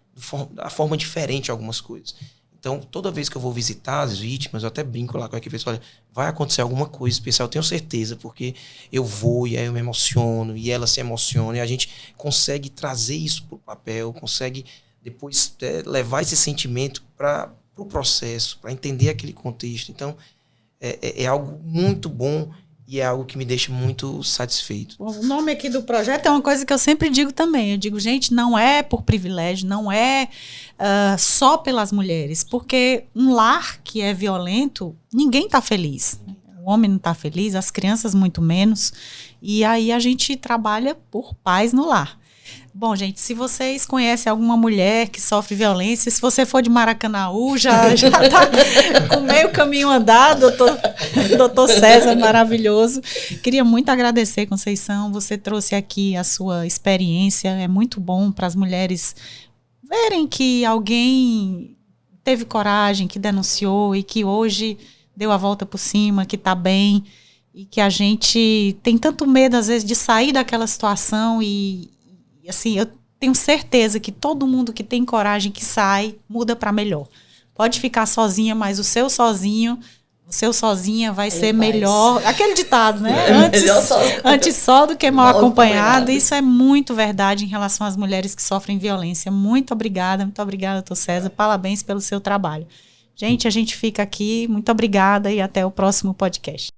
da forma diferente algumas coisas. Então, toda vez que eu vou visitar as vítimas, eu até brinco lá com a equipe, olha, vai acontecer alguma coisa especial, eu tenho certeza, porque eu vou e aí eu me emociono, e ela se emociona, e a gente consegue trazer isso para o papel, consegue depois levar esse sentimento para o processo, para entender aquele contexto. Então, é algo muito bom e é algo que me deixa muito satisfeito. O nome aqui do projeto é uma coisa que eu sempre digo também. Eu digo, gente, não é por privilégio, não é só pelas mulheres. Porque um lar que é violento, ninguém está feliz. O homem não está feliz, as crianças muito menos. E aí a gente trabalha por paz no lar. Bom, gente, se vocês conhecem alguma mulher que sofre violência, se você for de Maracanaú, já está com meio caminho andado, doutor César, maravilhoso. Queria muito agradecer, Conceição, você trouxe aqui a sua experiência, é muito bom para as mulheres verem que alguém teve coragem, que denunciou e que hoje deu a volta por cima, que está bem, e que a gente tem tanto medo, às vezes, de sair daquela situação e assim, eu tenho certeza que todo mundo que tem coragem, que sai, muda para melhor. Pode ficar sozinha, mas o seu sozinha vai ser melhor. Aquele ditado, né? Antes só do que mal acompanhado. Isso é muito verdade em relação às mulheres que sofrem violência. Muito obrigada, doutor César. Parabéns pelo seu trabalho. Gente, a gente fica aqui. Muito obrigada e até o próximo podcast.